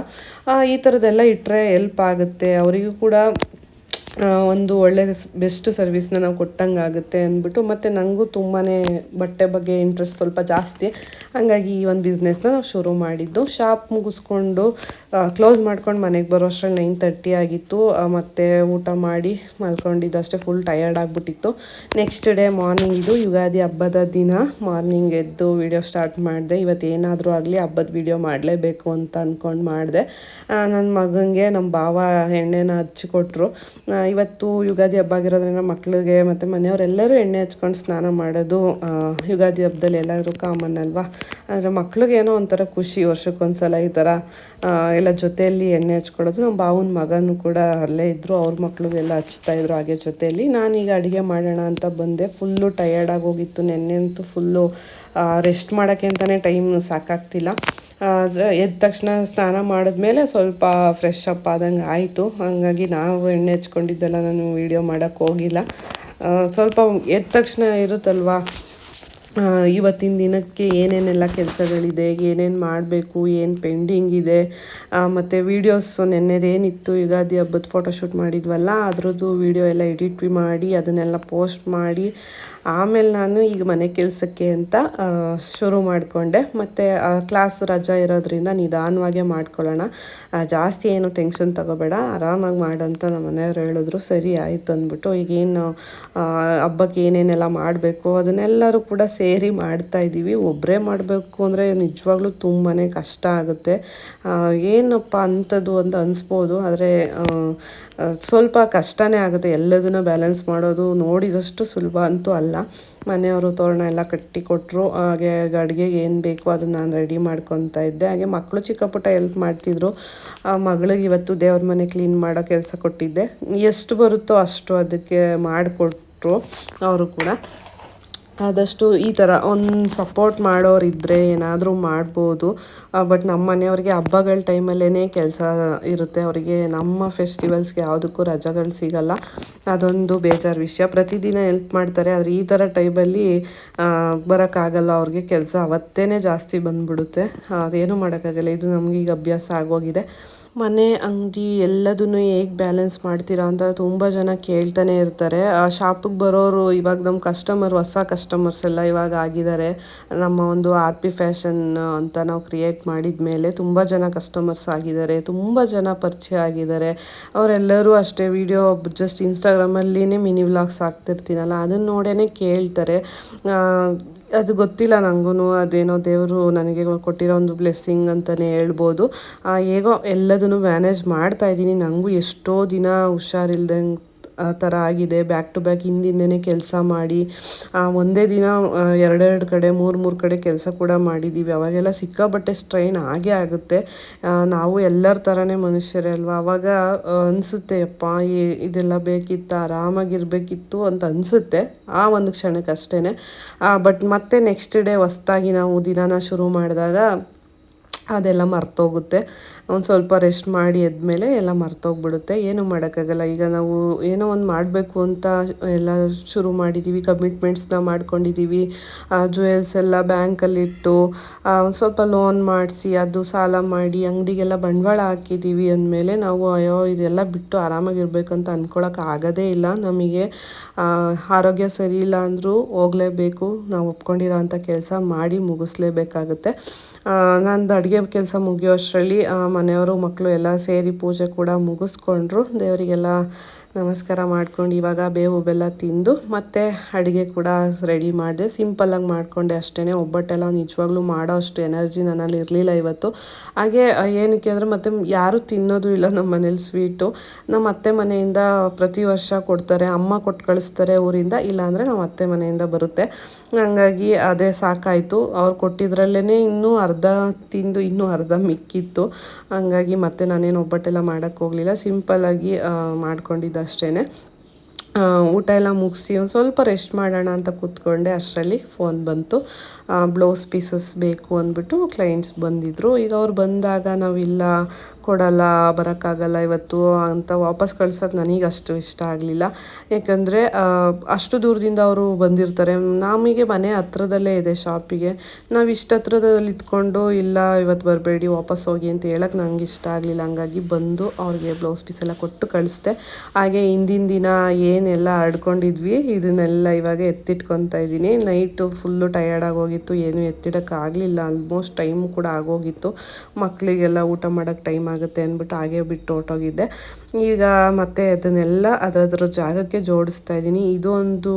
ಈ ಥರದ್ದೆಲ್ಲ ಇಟ್ಟರೆ ಹೆಲ್ಪ್ ಆಗುತ್ತೆ. ಅವರಿಗೂ ಕೂಡ ಒಂದು ಒಳ್ಳೆ ಬೆಸ್ಟ್ ಸರ್ವಿಸ್ನ ನಾವು ಕೊಟ್ಟಂಗೆ ಆಗುತ್ತೆ ಅಂದ್ಬಿಟ್ಟು, ಮತ್ತು ನನಗೂ ತುಂಬಾ ಬಟ್ಟೆ ಬಗ್ಗೆ ಇಂಟ್ರೆಸ್ಟ್ ಸ್ವಲ್ಪ ಜಾಸ್ತಿ. ಹಾಗಾಗಿ ಈ ಒಂದು ಬಿಸ್ನೆಸ್ನ ನಾವು ಶುರು ಮಾಡಿದ್ದು. ಶಾಪ್ ಮುಗಿಸ್ಕೊಂಡು ಕ್ಲೋಸ್ ಮಾಡ್ಕೊಂಡು ಮನೆಗೆ ಬರೋ ಅಷ್ಟರಲ್ಲಿ 9:30 ಆಗಿತ್ತು. ಮತ್ತು ಊಟ ಮಾಡಿ ಮಲ್ಕೊಂಡಿದ್ದಷ್ಟೇ, ಫುಲ್ ಟಯರ್ಡ್ ಆಗಿಬಿಟ್ಟಿತ್ತು. ನೆಕ್ಸ್ಟ್ ಡೇ ಮಾರ್ನಿಂಗ್, ಇದು ಯುಗಾದಿ ಹಬ್ಬದ ದಿನ, ಮಾರ್ನಿಂಗ್ ಎದ್ದು ವಿಡಿಯೋ ಸ್ಟಾರ್ಟ್ ಮಾಡಿದೆ. ಇವತ್ತು ಏನಾದರೂ ಆಗಲಿ ಹಬ್ಬದ ವಿಡಿಯೋ ಮಾಡಲೇಬೇಕು ಅಂತ ಅಂದ್ಕೊಂಡು ಮಾಡಿದೆ. ನನ್ನ ಮಗನಿಗೆ ನಮ್ಮ ಭಾವ ಎಣ್ಣೆನ ಹಚ್ಚಿಕೊಟ್ರು. ಇವತ್ತು ಯುಗಾದಿ ಹಬ್ಬ ಆಗಿರೋದ್ರಿಂದ ಮಕ್ಕಳಿಗೆ ಮತ್ತು ಮನೆಯವರೆಲ್ಲರೂ ಎಣ್ಣೆ ಹಚ್ಕೊಂಡು ಸ್ನಾನ ಮಾಡೋದು ಯುಗಾದಿ ಹಬ್ಬದಲ್ಲಿ ಎಲ್ಲರೂ ಕಾಮನ್ ಅಲ್ವಾ. ಆದರೆ ಮಕ್ಳಿಗೇನೋ ಒಂಥರ ಖುಷಿ, ವರ್ಷಕ್ಕೊಂದ್ಸಲ ಈ ಥರ ಎಲ್ಲ ಜೊತೆಯಲ್ಲಿ ಎಣ್ಣೆ ಹಚ್ಕೊಳ್ಳೋದು. ನಮ್ಮ ಬಾವನ ಮಗನೂ ಕೂಡ ಅಲ್ಲೇ ಇದ್ದರು, ಅವ್ರ ಮಕ್ಳಿಗೆಲ್ಲ ಹಚ್ತಾಯಿದ್ರು ಹಾಗೆ ಜೊತೆಯಲ್ಲಿ. ನಾನೀಗ ಅಡುಗೆ ಮಾಡೋಣ ಅಂತ ಬಂದೆ. ಫುಲ್ಲು ಟಯರ್ಡಾಗಿ ಹೋಗಿತ್ತು ನೆನ್ನೆ ಅಂತೂ. ಫುಲ್ಲು ರೆಸ್ಟ್ ಮಾಡೋಕ್ಕೆ ಅಂತಲೇ ಟೈಮ್ ಸಾಕಾಗ್ತಿಲ್ಲ. ಎದ್ದ ತಕ್ಷಣ ಸ್ನಾನ ಮಾಡಿದ್ಮೇಲೆ ಸ್ವಲ್ಪ ಫ್ರೆಶ್ ಅಪ್ ಆದಂಗೆ ಆಯಿತು. ಹಾಗಾಗಿ ನಾವು ಎಣ್ಣೆ ಹಚ್ಕೊಂಡಿದ್ದೆಲ್ಲ ನಾನು ವೀಡಿಯೋ ಮಾಡೋಕ್ಕೆ ಹೋಗಿಲ್ಲ. ಸ್ವಲ್ಪ ಎದ್ದ ತಕ್ಷಣ ಇರುತ್ತಲ್ವ, ಇವತ್ತಿನ ದಿನಕ್ಕೆ ಏನೇನೆಲ್ಲ ಕೆಲಸಗಳಿದೆ, ಏನೇನು ಮಾಡಬೇಕು, ಏನು ಪೆಂಡಿಂಗ್ ಇದೆ, ಮತ್ತು ವೀಡಿಯೋಸು ನೆನ್ನೆದೇನಿತ್ತು ಯುಗಾದಿ ಹಬ್ಬದ ಫೋಟೋಶೂಟ್ ಮಾಡಿದ್ವಲ್ಲ ಅದರದ್ದು ವೀಡಿಯೋ ಎಲ್ಲ ಎಡಿಟ್ ಮಾಡಿ ಅದನ್ನೆಲ್ಲ ಪೋಸ್ಟ್ ಮಾಡಿ ಆಮೇಲೆ ನಾನು ಈಗ ಮನೆ ಕೆಲಸಕ್ಕೆ ಅಂತ ಶುರು ಮಾಡಿಕೊಂಡೆ. ಮತ್ತು ಕ್ಲಾಸ್ ರಜಾ ಇರೋದ್ರಿಂದ ನಿಧಾನವಾಗೇ ಮಾಡ್ಕೊಳ್ಳೋಣ, ಜಾಸ್ತಿ ಏನು ಟೆನ್ಷನ್ ತಗೋಬೇಡ, ಆರಾಮಾಗಿ ಮಾಡಂತ ನಮ್ಮ ಮನೆಯವ್ರು ಹೇಳಿದ್ರು. ಸರಿ ಆಯಿತು ಅಂದ್ಬಿಟ್ಟು ಈಗೇನು ಹಬ್ಬಕ್ಕೆ ಏನೇನೆಲ್ಲ ಮಾಡಬೇಕು ಅದನ್ನೆಲ್ಲರೂ ಕೂಡ ಸೇರಿ ಮಾಡ್ತಾಯಿದ್ದೀವಿ. ಒಬ್ಬರೇ ಮಾಡಬೇಕು ಅಂದರೆ ನಿಜವಾಗ್ಲೂ ತುಂಬಾ ಕಷ್ಟ ಆಗುತ್ತೆ. ಏನಪ್ಪ ಅಂಥದ್ದು ಅಂತ ಅನಿಸ್ಬೋದು, ಆದರೆ ಸ್ವಲ್ಪ ಕಷ್ಟನೇ ಆಗುತ್ತೆ. ಎಲ್ಲದನ್ನು ಬ್ಯಾಲೆನ್ಸ್ ಮಾಡೋದು ನೋಡಿದಷ್ಟು ಸುಲಭ ಅಂತೂ ಅಲ್ಲ. ಮನೆಯವರು ತೋರಣ ಎಲ್ಲ ಕಟ್ಟಿ ಕೊಟ್ಟರು. ಹಾಗೆ ಅಡುಗೆಗೆ ಏನು ಬೇಕೋ ಅದನ್ನು ನಾನು ರೆಡಿ ಮಾಡ್ಕೊತಾ ಇದ್ದೆ. ಹಾಗೆ ಮಕ್ಕಳು ಚಿಕ್ಕ ಪುಟ್ಟ ಹೆಲ್ಪ್ ಮಾಡ್ತಿದ್ರು. ಮಗಳಿಗೆ ಇವತ್ತು ದೇವ್ರ ಮನೆ ಕ್ಲೀನ್ ಮಾಡೋ ಕೆಲಸ ಕೊಟ್ಟಿದ್ದೆ. ಎಷ್ಟು ಬರುತ್ತೋ ಅಷ್ಟು ಅದಕ್ಕೆ ಮಾಡಿಕೊಟ್ರು ಅವರು ಕೂಡ. ಆದಷ್ಟು ಈ ಥರ ಒಂದು ಸಪೋರ್ಟ್ ಮಾಡೋರಿದ್ದರೆ ಏನಾದರೂ ಮಾಡ್ಬೋದು. ಬಟ್ ನಮ್ಮ ಮನೆಯವ್ರಿಗೆ ಹಬ್ಬಗಳ ಟೈಮಲ್ಲೇ ಕೆಲಸ ಇರುತ್ತೆ. ಅವರಿಗೆ ನಮ್ಮ ಫೆಸ್ಟಿವಲ್ಸ್ಗೆ ಯಾವುದಕ್ಕೂ ರಜೆಗಳು ಸಿಗಲ್ಲ. ಅದೊಂದು ಬೇಜಾರು ವಿಷಯ. ಪ್ರತಿದಿನ ಹೆಲ್ಪ್ ಮಾಡ್ತಾರೆ, ಆದರೆ ಈ ಥರ ಟೈಮಲ್ಲಿ ಬರೋಕ್ಕಾಗಲ್ಲ. ಅವ್ರಿಗೆ ಕೆಲಸ ಅವತ್ತೇ ಜಾಸ್ತಿ ಬಂದುಬಿಡುತ್ತೆ. ಅದೇನೂ ಮಾಡೋಕ್ಕಾಗಲ್ಲ. ಇದು ನಮಗೀಗ ಅಭ್ಯಾಸ ಆಗೋಗಿದೆ. ಮನೆ, ಅಂಗಡಿ ಎಲ್ಲದನ್ನು ಹೇಗೆ ಬ್ಯಾಲೆನ್ಸ್ ಮಾಡ್ತೀರಾ ಅಂತ ತುಂಬ ಜನ ಕೇಳ್ತಾನೆ ಇರ್ತಾರೆ. ಶಾಪಿಗೆ ಬರೋರು ಇವಾಗ ನಮ್ಮ ಹೊಸ ಕಸ್ಟಮರ್ಸ್ ಎಲ್ಲ ಇವಾಗ ಆಗಿದ್ದಾರೆ. ನಮ್ಮ ಒಂದು RP ಫ್ಯಾಷನ್ ಅಂತ ನಾವು ಕ್ರಿಯೇಟ್ ಮಾಡಿದ ಮೇಲೆ ತುಂಬ ಜನ ಕಸ್ಟಮರ್ಸ್ ಆಗಿದ್ದಾರೆ, ತುಂಬ ಜನ ಪರಿಚಯ ಆಗಿದ್ದಾರೆ. ಅವರೆಲ್ಲರೂ ಅಷ್ಟೇ ವಿಡಿಯೋ ಜಸ್ಟ್ ಇನ್ಸ್ಟಾಗ್ರಾಮಲ್ಲಿನೇ ಮಿನಿ ವ್ಲಾಗ್ಸ್ ಹಾಕ್ತಿರ್ತೀನಲ್ಲ ಅದನ್ನು ನೋಡೇ ಕೇಳ್ತಾರೆ. ಅದು ಗೊತ್ತಿಲ್ಲ ನನಗೂ, ಅದೇನೋ ದೇವರು ನನಗೆ ಕೊಟ್ಟಿರೋ ಒಂದು ಬ್ಲೆಸ್ಸಿಂಗ್ ಅಂತಲೇ ಹೇಳ್ಬೋದು. ಹೇಗೋ ಎಲ್ಲದನ್ನು ಮ್ಯಾನೇಜ್ ಮಾಡ್ತಾಯಿದ್ದೀನಿ. ನನಗೂ ಎಷ್ಟೋ ದಿನ ಹುಷಾರಿಲ್ದಂಗೆ ಆ ಥರ ಆಗಿದೆ. ಬ್ಯಾಕ್ ಟು ಬ್ಯಾಕ್ ಹಿಂದಿಂದನೇ ಕೆಲಸ ಮಾಡಿ ಒಂದೇ ದಿನ ಎರಡೆರಡು ಕಡೆ ಮೂರು ಕಡೆ ಕೆಲಸ ಕೂಡ ಮಾಡಿದ್ದೀವಿ. ಅವಾಗೆಲ್ಲ ಸಿಕ್ಕಾಬಟ್ಟೆ ಸ್ಟ್ರೈನ್ ಆಗೇ ಆಗುತ್ತೆ. ನಾವು ಎಲ್ಲರ ಥರನೇ ಮನುಷ್ಯರೇ ಅಲ್ವಾ. ಆವಾಗ ಅನಿಸುತ್ತೆ, ಯಪ್ಪ ಇದೆಲ್ಲ ಬೇಕಿತ್ತು, ಆರಾಮಾಗಿರಬೇಕಿತ್ತು ಅಂತ ಅನಿಸುತ್ತೆ ಆ ಒಂದು ಕ್ಷಣಕ್ಕೆ ಅಷ್ಟೇ. ಬಟ್ ಮತ್ತೆ ನೆಕ್ಸ್ಟ್ ಡೇ ಹೊಸ್ದಾಗಿ ನಾವು ದಿನಾನ ಶುರು ಮಾಡಿದಾಗ ಅದೆಲ್ಲ ಮರ್ತೋಗುತ್ತೆ. ಒಂದು ಸ್ವಲ್ಪ ರೆಸ್ಟ್ ಮಾಡಿ ಎದ್ಮೇಲೆ ಎಲ್ಲ ಮರ್ತೋಗ್ಬಿಡುತ್ತೆ. ಏನೂ ಮಾಡೋಕ್ಕಾಗಲ್ಲ. ಈಗ ನಾವು ಏನೋ ಒಂದು ಮಾಡಬೇಕು ಅಂತ ಎಲ್ಲ ಶುರು ಮಾಡಿದ್ದೀವಿ, ಕಮಿಟ್ಮೆಂಟ್ಸ್ನ ಮಾಡ್ಕೊಂಡಿದ್ದೀವಿ. ಜ್ಯುವೆಲ್ಸ್ ಎಲ್ಲ ಬ್ಯಾಂಕಲ್ಲಿಟ್ಟು ಒಂದು ಸ್ವಲ್ಪ ಲೋನ್ ಮಾಡಿಸಿ ಅದು ಸಾಲ ಮಾಡಿ ಅಂಗಡಿಗೆಲ್ಲ ಬಂಡವಾಳ ಹಾಕಿದ್ದೀವಿ ಅಂದಮೇಲೆ ನಾವು ಅಯ್ಯೋ ಇದೆಲ್ಲ ಬಿಟ್ಟು ಆರಾಮಾಗಿರ್ಬೇಕು ಅಂತ ಅಂದ್ಕೊಳಕ್ಕೆ ಆಗೋದೇ ಇಲ್ಲ. ನಮಗೆ ಆರೋಗ್ಯ ಸರಿ ಇಲ್ಲ ಅಂದರೂ ಹೋಗಲೇಬೇಕು. ನಾವು ಒಪ್ಕೊಂಡಿರೋ ಅಂಥ ಕೆಲಸ ಮಾಡಿ ಮುಗಿಸ್ಲೇಬೇಕಾಗುತ್ತೆ. ನಂದು ಅಡುಗೆ ಕೆಲಸ ಮುಗಿಯೋ ಅಷ್ಟರಲ್ಲಿ ಮನೆಯವರು ಮಕ್ಕಳು ಎಲ್ಲ ಸೇರಿ ಪೂಜೆ ಕೂಡ ಮುಗಿಸ್ಕೊಂಡ್ರು. ದೇವರಿಗೆಲ್ಲ ನಮಸ್ಕಾರ ಮಾಡ್ಕೊಂಡು ಇವಾಗ ಬೇವು ಬೆಲ್ಲ ತಿಂದು ಮತ್ತು ಅಡುಗೆ ಕೂಡ ರೆಡಿ ಮಾಡಿದೆ. ಸಿಂಪಲ್ಲಾಗಿ ಮಾಡಿಕೊಂಡೆ ಅಷ್ಟೇ. ಒಬ್ಬಟ್ಟೆಲ್ಲ ನಿಜವಾಗ್ಲೂ ಮಾಡೋ ಅಷ್ಟು ಎನರ್ಜಿ ನನ್ನಲ್ಲಿ ಇರಲಿಲ್ಲ ಇವತ್ತು. ಹಾಗೆ ಏನಕ್ಕೆ ಅಂದರೆ ಮತ್ತೆ ಯಾರೂ ತಿನ್ನೋದು ಇಲ್ಲ ನಮ್ಮ ಮನೇಲಿ ಸ್ವೀಟು. ನಮ್ಮ ಅತ್ತೆ ಮನೆಯಿಂದ ಪ್ರತಿ ವರ್ಷ ಕೊಡ್ತಾರೆ, ಅಮ್ಮ ಕೊಟ್ಟು ಕಳಿಸ್ತಾರೆ ಊರಿಂದ, ಇಲ್ಲಾಂದರೆ ನಮ್ಮ ಅತ್ತೆ ಮನೆಯಿಂದ ಬರುತ್ತೆ. ಹಾಗಾಗಿ ಅದೇ ಸಾಕಾಯಿತು. ಅವ್ರು ಕೊಟ್ಟಿದ್ರಲ್ಲೇ ಇನ್ನೂ ಅರ್ಧ ತಿಂದು ಇನ್ನೂ ಅರ್ಧ ಮಿಕ್ಕಿತ್ತು. ಹಾಗಾಗಿ ಮತ್ತೆ ನಾನೇನು ಒಬ್ಬಟ್ಟೆಲ್ಲ ಮಾಡೋಕ್ಕೆ ಹೋಗಲಿಲ್ಲ, ಸಿಂಪಲ್ಲಾಗಿ ಮಾಡ್ಕೊಂಡಿದ್ದೆ ಅಷ್ಟೇ. ಊಟ ಎಲ್ಲ ಮುಗಿಸಿ ಒಂದು ಸ್ವಲ್ಪ ರೆಸ್ಟ್ ಮಾಡೋಣ ಅಂತ ಕೂತ್ಕೊಂಡೆ. ಅಷ್ಟರಲ್ಲಿ ಫೋನ್ ಬಂತು. ಬ್ಲೌಸ್ ಪೀಸಸ್ ಬೇಕು ಅಂದ್ಬಿಟ್ಟು ಕ್ಲೈಂಟ್ಸ್ ಬಂದಿದ್ದರು. ಈಗ ಅವ್ರು ಬಂದಾಗ ನಾವಿಲ್ಲ ಕೊಡಲ್ಲ, ಬರೋಕ್ಕಾಗಲ್ಲ ಇವತ್ತು ಅಂತ ವಾಪಸ್ ಕಳ್ಸೋದು ನನಗೆ ಅಷ್ಟು ಇಷ್ಟ ಆಗಲಿಲ್ಲ. ಯಾಕಂದರೆ ಅಷ್ಟು ದೂರದಿಂದ ಅವರು ಬಂದಿರ್ತಾರೆ. ನಮಗೆ ಮನೆ ಹತ್ರದಲ್ಲೇ ಇದೆ ಶಾಪಿಗೆ. ನಾವು ಇಷ್ಟು ಹತ್ರದಲ್ಲಿ ಇದ್ಕೊಂಡು ಇಲ್ಲ ಇವತ್ತು ಬರಬೇಡಿ ವಾಪಸ್ ಹೋಗಿ ಅಂತ ಹೇಳೋಕ್ಕೆ ನಂಗೆ ಇಷ್ಟ ಆಗಲಿಲ್ಲ. ಹಂಗಾಗಿ ಬಂದು ಅವ್ರಿಗೆ ಬ್ಲೌಸ್ ಪೀಸ್ ಎಲ್ಲ ಕೊಟ್ಟು ಕಳಿಸ್ದೆ. ಹಾಗೆ ಹಿಂದಿನ ದಿನ ಏನೆಲ್ಲ ಆಡ್ಕೊಂಡಿದ್ವಿ ಇದನ್ನೆಲ್ಲ ಇವಾಗ ಎತ್ತಿಟ್ಕೊತಾ ಇದ್ದೀನಿ. ನೈಟು ಫುಲ್ಲು ಟಯರ್ಡಾಗಿ ಹೋಗಿತ್ತು, ಏನೂ ಎತ್ತಿಡೋಕ್ಕಾಗಲಿಲ್ಲ. ಆಲ್ಮೋಸ್ಟ್ ಟೈಮ್ ಕೂಡ ಆಗೋಗಿತ್ತು. ಮಕ್ಕಳಿಗೆಲ್ಲ ಊಟ ಮಾಡೋಕ್ಕೆ ಟೈಮ್ ಆಗುತ್ತೆ ಅಂದ್ಬಿಟ್ಟು ಹಾಗೆ ಬಿಟ್ಟು ಹೊರಟೋಗಿದ್ದೆ. ಈಗ ಮತ್ತೆ ಅದನ್ನೆಲ್ಲ ಅದರ ಜಾಗಕ್ಕೆ ಜೋಡಿಸ್ತಾ ಇದ್ದೀನಿ. ಇದೊಂದು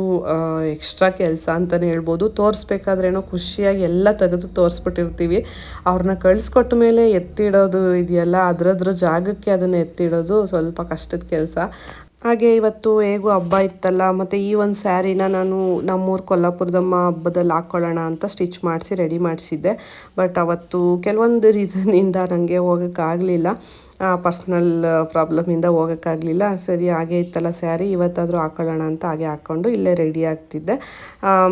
ಎಕ್ಸ್ಟ್ರಾ ಕೆಲಸ ಅಂತಲೇ ಹೇಳ್ಬೋದು. ತೋರಿಸ್ಬೇಕಾದ್ರೇನೋ ಖುಷಿಯಾಗಿ ಎಲ್ಲ ತೆಗೆದು ತೋರಿಸ್ಬಿಟ್ಟಿರ್ತೀವಿ. ಅವ್ರನ್ನ ಕಳಿಸ್ಕೊಟ್ಟ ಮೇಲೆ ಎತ್ತಿಡೋದು ಇದೆಯಲ್ಲ, ಅದರ ಜಾಗಕ್ಕೆ ಅದನ್ನು ಎತ್ತಿಡೋದು ಸ್ವಲ್ಪ ಕಷ್ಟದ ಕೆಲಸ. ಹಾಗೆ ಇವತ್ತು ಹೇಗೂ ಹಬ್ಬ ಇತ್ತಲ್ಲ, ಮತ್ತು ಈ ಒಂದು ಸ್ಯಾರಿನ ನಾನು ನಮ್ಮೂರು ಕೊಲ್ಲಾಪುರದಮ್ಮ ಹಬ್ಬದಲ್ಲಿ ಹಾಕ್ಕೊಳ್ಳೋಣ ಅಂತ ಸ್ಟಿಚ್ ಮಾಡಿಸಿ ರೆಡಿ ಮಾಡಿಸಿದ್ದೆ. ಬಟ್ ಅವತ್ತು ಕೆಲವೊಂದು ರೀಸನ್ನಿಂದ ನನಗೆ ಹೋಗೋಕ್ಕಾಗಲಿಲ್ಲ, ಪರ್ಸ್ನಲ್ ಪ್ರಾಬ್ಲಮಿಂದ ಹೋಗೋಕ್ಕಾಗಲಿಲ್ಲ. ಸರಿ ಹಾಗೆ ಇತ್ತಲ್ಲ ಸ್ಯಾರಿ, ಇವತ್ತಾದರೂ ಹಾಕ್ಕೊಳ್ಳೋಣ ಅಂತ ಹಾಗೆ ಹಾಕ್ಕೊಂಡು ಇಲ್ಲೇ ರೆಡಿ ಆಗ್ತಿದ್ದೆ.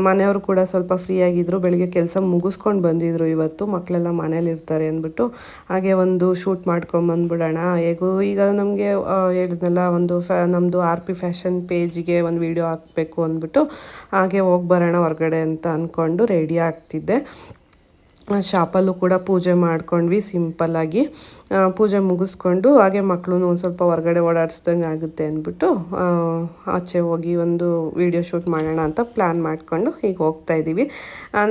ಮನೆಯವರು ಕೂಡ ಸ್ವಲ್ಪ ಫ್ರೀ ಆಗಿದ್ದರು, ಬೆಳಿಗ್ಗೆ ಕೆಲಸ ಮುಗಿಸ್ಕೊಂಡು ಬಂದಿದ್ದರು. ಇವತ್ತು ಮಕ್ಕಳೆಲ್ಲ ಮನೇಲಿರ್ತಾರೆ ಅಂದ್ಬಿಟ್ಟು ಹಾಗೆ ಒಂದು ಶೂಟ್ ಮಾಡ್ಕೊಂಬಂದ್ಬಿಡೋಣ. ಹೇಗೂ ಈಗ ನಮಗೆ ಹೇಳಿದ್ನಲ್ಲ, ಒಂದು ನಮ್ಮದು RP ಫ್ಯಾಷನ್ ಪೇಜಿಗೆ ಒಂದು ವಿಡಿಯೋ ಹಾಕಬೇಕು ಅಂದ್ಬಿಟ್ಟು ಹಾಗೆ ಹೋಗಿ ಬರೋಣ ಹೊರಗಡೆ ಅಂತ ಅಂದ್ಕೊಂಡು ರೆಡಿ ಆಗ್ತಿದ್ದೆ. ಶಾಪಲ್ಲೂ ಕೂಡ ಪೂಜೆ ಮಾಡ್ಕೊಂಡ್ವಿ ಸಿಂಪಲ್ಲಾಗಿ. ಪೂಜೆ ಮುಗಿಸ್ಕೊಂಡು ಹಾಗೆ ಮಕ್ಕಳು ಒಂದು ಸ್ವಲ್ಪ ಹೊರಗಡೆ ಓಡಾಡಿಸ್ದಂಗೆ ಆಗುತ್ತೆ ಅಂದ್ಬಿಟ್ಟು ಆಚೆ ಹೋಗಿ ಒಂದು ವಿಡಿಯೋ ಶೂಟ್ ಮಾಡೋಣ ಅಂತ ಪ್ಲ್ಯಾನ್ ಮಾಡಿಕೊಂಡು ಈಗ ಹೋಗ್ತಾ ಇದ್ದೀವಿ.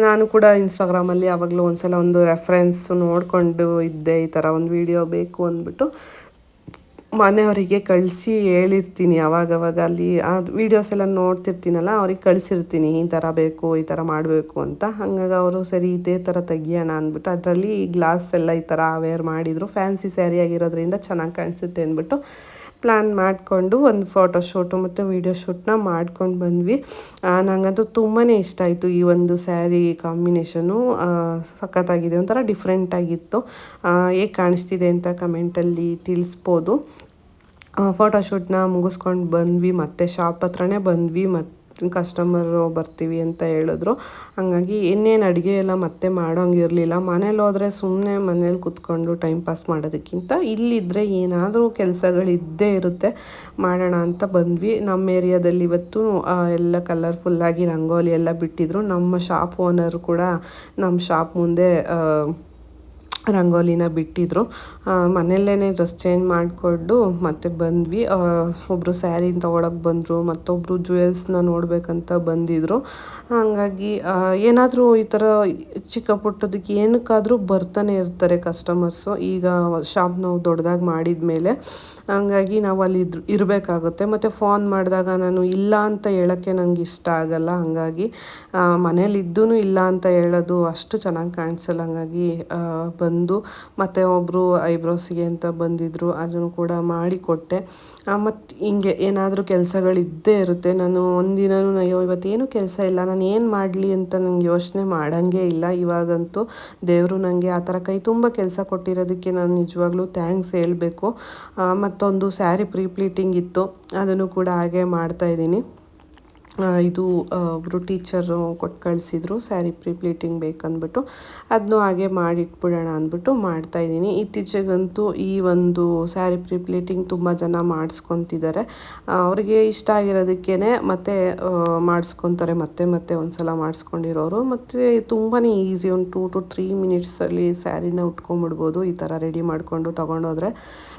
ನಾನು ಕೂಡ ಇನ್ಸ್ಟಾಗ್ರಾಮಲ್ಲಿ ಯಾವಾಗಲೂ ಒಂದ್ಸಲ ಒಂದು ರೆಫರೆನ್ಸ್ ನೋಡಿಕೊಂಡು ಇದ್ದೆ, ಈ ಥರ ಒಂದು ವಿಡಿಯೋ ಬೇಕು ಅಂದ್ಬಿಟ್ಟು ಮನೆಯವರಿಗೆ ಕಳಿಸಿ ಹೇಳಿರ್ತೀನಿ. ಅವಾಗವಾಗ ಅಲ್ಲಿ ಆ ವೀಡಿಯೋಸ್ ಎಲ್ಲ ನೋಡ್ತಿರ್ತೀನಲ್ಲ, ಅವ್ರಿಗೆ ಕಳಿಸಿರ್ತೀನಿ ಈ ಥರ ಬೇಕು, ಈ ಥರ ಮಾಡಬೇಕು ಅಂತ. ಹಾಗಾಗಿ ಅವರು ಸರಿ ಇದೇ ಥರ ತೆಗಿಯೋಣ ಅಂದ್ಬಿಟ್ಟು ಅದರಲ್ಲಿ ಗ್ಲಾಸ್ ಎಲ್ಲ ಈ ಥರ ಅವೇರ್ ಮಾಡಿದರು. ಫ್ಯಾನ್ಸಿ ಸ್ಯಾರಿ ಆಗಿರೋದ್ರಿಂದ ಚೆನ್ನಾಗಿ ಕಾಣಿಸುತ್ತೆ ಅಂದ್ಬಿಟ್ಟು ಪ್ಲ್ಯಾನ್ ಮಾಡಿಕೊಂಡು ಒಂದು ಫೋಟೋಶೂಟು ಮತ್ತು ವೀಡಿಯೋ ಶೂಟನ್ನ ಮಾಡ್ಕೊಂಡು ಬಂದ್ವಿ. ನನಗಂತೂ ತುಂಬಾ ಇಷ್ಟ ಆಯಿತು ಈ ಒಂದು ಸ್ಯಾರಿ ಕಾಂಬಿನೇಷನು. ಸಖತ್ತಾಗಿದೆ, ಒಂಥರ ಡಿಫ್ರೆಂಟಾಗಿತ್ತು. ಹೇಗೆ ಕಾಣಿಸ್ತಿದೆ ಅಂತ ಕಮೆಂಟಲ್ಲಿ ತಿಳಿಸ್ಬೋದು. ಫೋಟೋಶೂಟ್ನ ಮುಗಿಸ್ಕೊಂಡು ಬಂದ್ವಿ, ಮತ್ತು ಶಾಪ್ ಹತ್ರನೇ ಬಂದ್ವಿ. ಮತ್ತು ಕಸ್ಟಮರು ಬರ್ತೀವಿ ಅಂತ ಹೇಳಿದ್ರು. ಹಾಗಾಗಿ ಇನ್ನೇನು ಅಡುಗೆ ಎಲ್ಲ ಮತ್ತೆ ಮಾಡೋಂಗಿರಲಿಲ್ಲ. ಮನೇಲಿ ಹೋದರೆ ಸುಮ್ಮನೆ ಮನೇಲಿ ಕೂತ್ಕೊಂಡು ಟೈಮ್ ಪಾಸ್ ಮಾಡೋದಕ್ಕಿಂತ ಇಲ್ಲಿದ್ದರೆ ಏನಾದರೂ ಕೆಲಸಗಳಿದ್ದೇ ಇರುತ್ತೆ, ಮಾಡೋಣ ಅಂತ ಬಂದ್ವಿ. ನಮ್ಮ ಏರಿಯಾದಲ್ಲಿ ಇವತ್ತು ಎಲ್ಲ ಕಲರ್ಫುಲ್ಲಾಗಿ ರಂಗೋಲಿ ಎಲ್ಲ ಬಿಟ್ಟಿದ್ರು. ನಮ್ಮ ಶಾಪ್ ಓನರು ಕೂಡ ನಮ್ಮ ಶಾಪ್ ಮುಂದೆ ರಂಗೋಲಿನ ಬಿಟ್ಟಿದ್ರು. ಮನೆಯಲ್ಲೇ ಡ್ರೆಸ್ ಚೇಂಜ್ ಮಾಡಿಕೊಂಡು ಮತ್ತೆ ಬಂದ್ವಿ. ಒಬ್ಬರು ಸ್ಯಾರಿನ ತೊಗೊಳಕ್ಕೆ ಬಂದರು, ಮತ್ತೊಬ್ಬರು ಜ್ಯುವೆಲ್ಸ್ನ ನೋಡಬೇಕಂತ ಬಂದಿದ್ದರು. ಹಾಗಾಗಿ ಏನಾದರೂ ಈ ಥರ ಚಿಕ್ಕ ಪುಟ್ಟದಕ್ಕೆ ಏನಕ್ಕಾದರೂ ಬರ್ತಾನೆ ಇರ್ತಾರೆ ಕಸ್ಟಮರ್ಸು. ಈಗ ಶಾಪ್ ನಾವು ದೊಡ್ಡದಾಗಿ ಮಾಡಿದ ಮೇಲೆ ಹಂಗಾಗಿ ನಾವು ಅಲ್ಲಿ ಇರಬೇಕಾಗುತ್ತೆ. ಮತ್ತು ಫೋನ್ ಮಾಡಿದಾಗ ನಾನು ಇಲ್ಲ ಅಂತ ಹೇಳೋಕ್ಕೆ ನನಗೆ ಇಷ್ಟ ಆಗಲ್ಲ. ಹಾಗಾಗಿ ಮನೇಲಿದ್ದೂ ಇಲ್ಲ ಅಂತ ಹೇಳೋದು ಅಷ್ಟು ಚೆನ್ನಾಗಿ ಕಾಣಿಸಲ್ಲ. ಹಾಗಾಗಿ ಬಂದು ಮತ್ತು ಒಬ್ಬರು ಐಬ್ರೋಸಿಗೆ ಅಂತ ಬಂದಿದ್ದರು, ಅದನ್ನು ಕೂಡ ಮಾಡಿಕೊಟ್ಟೆ. ಮತ್ತು ಹಿಂಗೆ ಏನಾದರೂ ಕೆಲಸಗಳಿದ್ದೇ ಇರುತ್ತೆ. ನಾನು ಒಂದಿನವೂ ಅಯ್ಯೋ ಇವತ್ತೇನು ಕೆಲಸ ಇಲ್ಲ, ನಾನು ಏನು ಮಾಡಲಿ ಅಂತ ನನಗೆ ಯೋಚನೆ ಮಾಡೋಂಗೇ ಇಲ್ಲ. ಇವಾಗಂತೂ ದೇವರು ನನಗೆ ಆ ಥರ ಕೈ ತುಂಬ ಕೆಲಸ ಕೊಟ್ಟಿರೋದಕ್ಕೆ ನಾನು ನಿಜವಾಗ್ಲೂ ಥ್ಯಾಂಕ್ಸ್ ಹೇಳಬೇಕು. ಮತ್ತೊಂದು ಸ್ಯಾರಿ ಪ್ಲೀಟಿಂಗ್ ಇತ್ತು, ಅದನ್ನು ಕೂಡ ಹಾಗೆ ಮಾಡ್ತಾಯಿದ್ದೀನಿ. ಇದು ಒಬ್ಬರು ಟೀಚರು ಕೊಟ್ಟು ಕಳಿಸಿದ್ರು ಸ್ಯಾರಿ ಪ್ಲೀಟಿಂಗ್ ಬೇಕಂದ್ಬಿಟ್ಟು, ಅದನ್ನು ಹಾಗೆ ಮಾಡಿಟ್ಬಿಡೋಣ ಅಂದ್ಬಿಟ್ಟು ಮಾಡ್ತಾಯಿದ್ದೀನಿ. ಇತ್ತೀಚೆಗಂತೂ ಈ ಒಂದು ಸ್ಯಾರಿ ಪ್ಲೀಟಿಂಗ್ ತುಂಬ ಜನ ಮಾಡಿಸ್ಕೊತಿದ್ದಾರೆ. ಅವರಿಗೆ ಇಷ್ಟ ಆಗಿರೋದಕ್ಕೇ ಮತ್ತೆ ಮಾಡಿಸ್ಕೊತಾರೆ, ಮತ್ತೆ ಮತ್ತೆ ಒಂದು ಸಲ ಮಾಡಿಸ್ಕೊಂಡಿರೋರು. ಮತ್ತು ತುಂಬಾ ಈಸಿ, ಒಂದು 2 to 3 ಮಿನಿಟ್ಸಲ್ಲಿ ಸ್ಯಾರಿನ ಉಟ್ಕೊಂಡ್ಬಿಡ್ಬೋದು. ಈ ಥರ ರೆಡಿ ಮಾಡಿಕೊಂಡು ತೊಗೊಂಡೋದ್ರೆ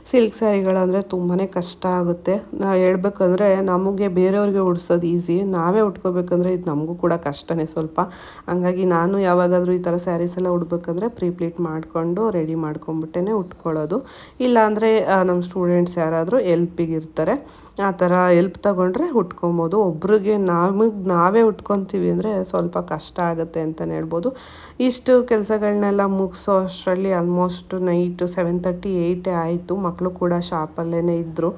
ಸಿಲ್ಕ್ ಸ್ಯಾರಿಗಳಂದರೆ ತುಂಬಾ ಕಷ್ಟ ಆಗುತ್ತೆ. ಹೇಳ್ಬೇಕಂದ್ರೆ ನಮಗೆ ಬೇರೆಯವ್ರಿಗೆ ಉಡ್ಸೋದು ಈಸಿ, ನಾವೇ ಉಟ್ಕೋಬೇಕಂದ್ರೆ ಇದು ನಮಗೂ ಕೂಡ ಕಷ್ಟನೇ ಸ್ವಲ್ಪ. ಹಂಗಾಗಿ ನಾನು ಯಾವಾಗಾದರೂ ಈ ಥರ ಸ್ಯಾರೀಸ್ ಎಲ್ಲ ಉಡ್ಬೇಕಂದ್ರೆ ಪ್ಲೀಟ್ ಮಾಡಿಕೊಂಡು ರೆಡಿ ಮಾಡ್ಕೊಂಬಿಟ್ಟೇ ಉಟ್ಕೊಳ್ಳೋದು. ಇಲ್ಲಾಂದರೆ ನಮ್ಮ ಸ್ಟೂಡೆಂಟ್ಸ್ ಯಾರಾದರೂ ಎಲ್ಪಿಗೆ ಇರ್ತಾರೆ, ಆ ಥರ ಎಲ್ಪ್ ತೊಗೊಂಡ್ರೆ ಉಟ್ಕೊಬೋದು. ಒಬ್ರಿಗೆ ನಾವೇ ಉಟ್ಕೊತೀವಿ ಅಂದರೆ ಸ್ವಲ್ಪ ಕಷ್ಟ ಆಗುತ್ತೆ ಅಂತಲೇ ಹೇಳ್ಬೋದು. ಇಷ್ಟು ಕೆಲಸಗಳನ್ನೆಲ್ಲ ಮುಗಿಸೋ ಅಷ್ಟರಲ್ಲಿ ಆಲ್ಮೋಸ್ಟ್ ನೈಟು 7:30, 8 ಆಯಿತು. ಮಕ್ಕಳು ಕೂಡ ಶಾಪಲ್ಲೇ ಇದ್ದರು,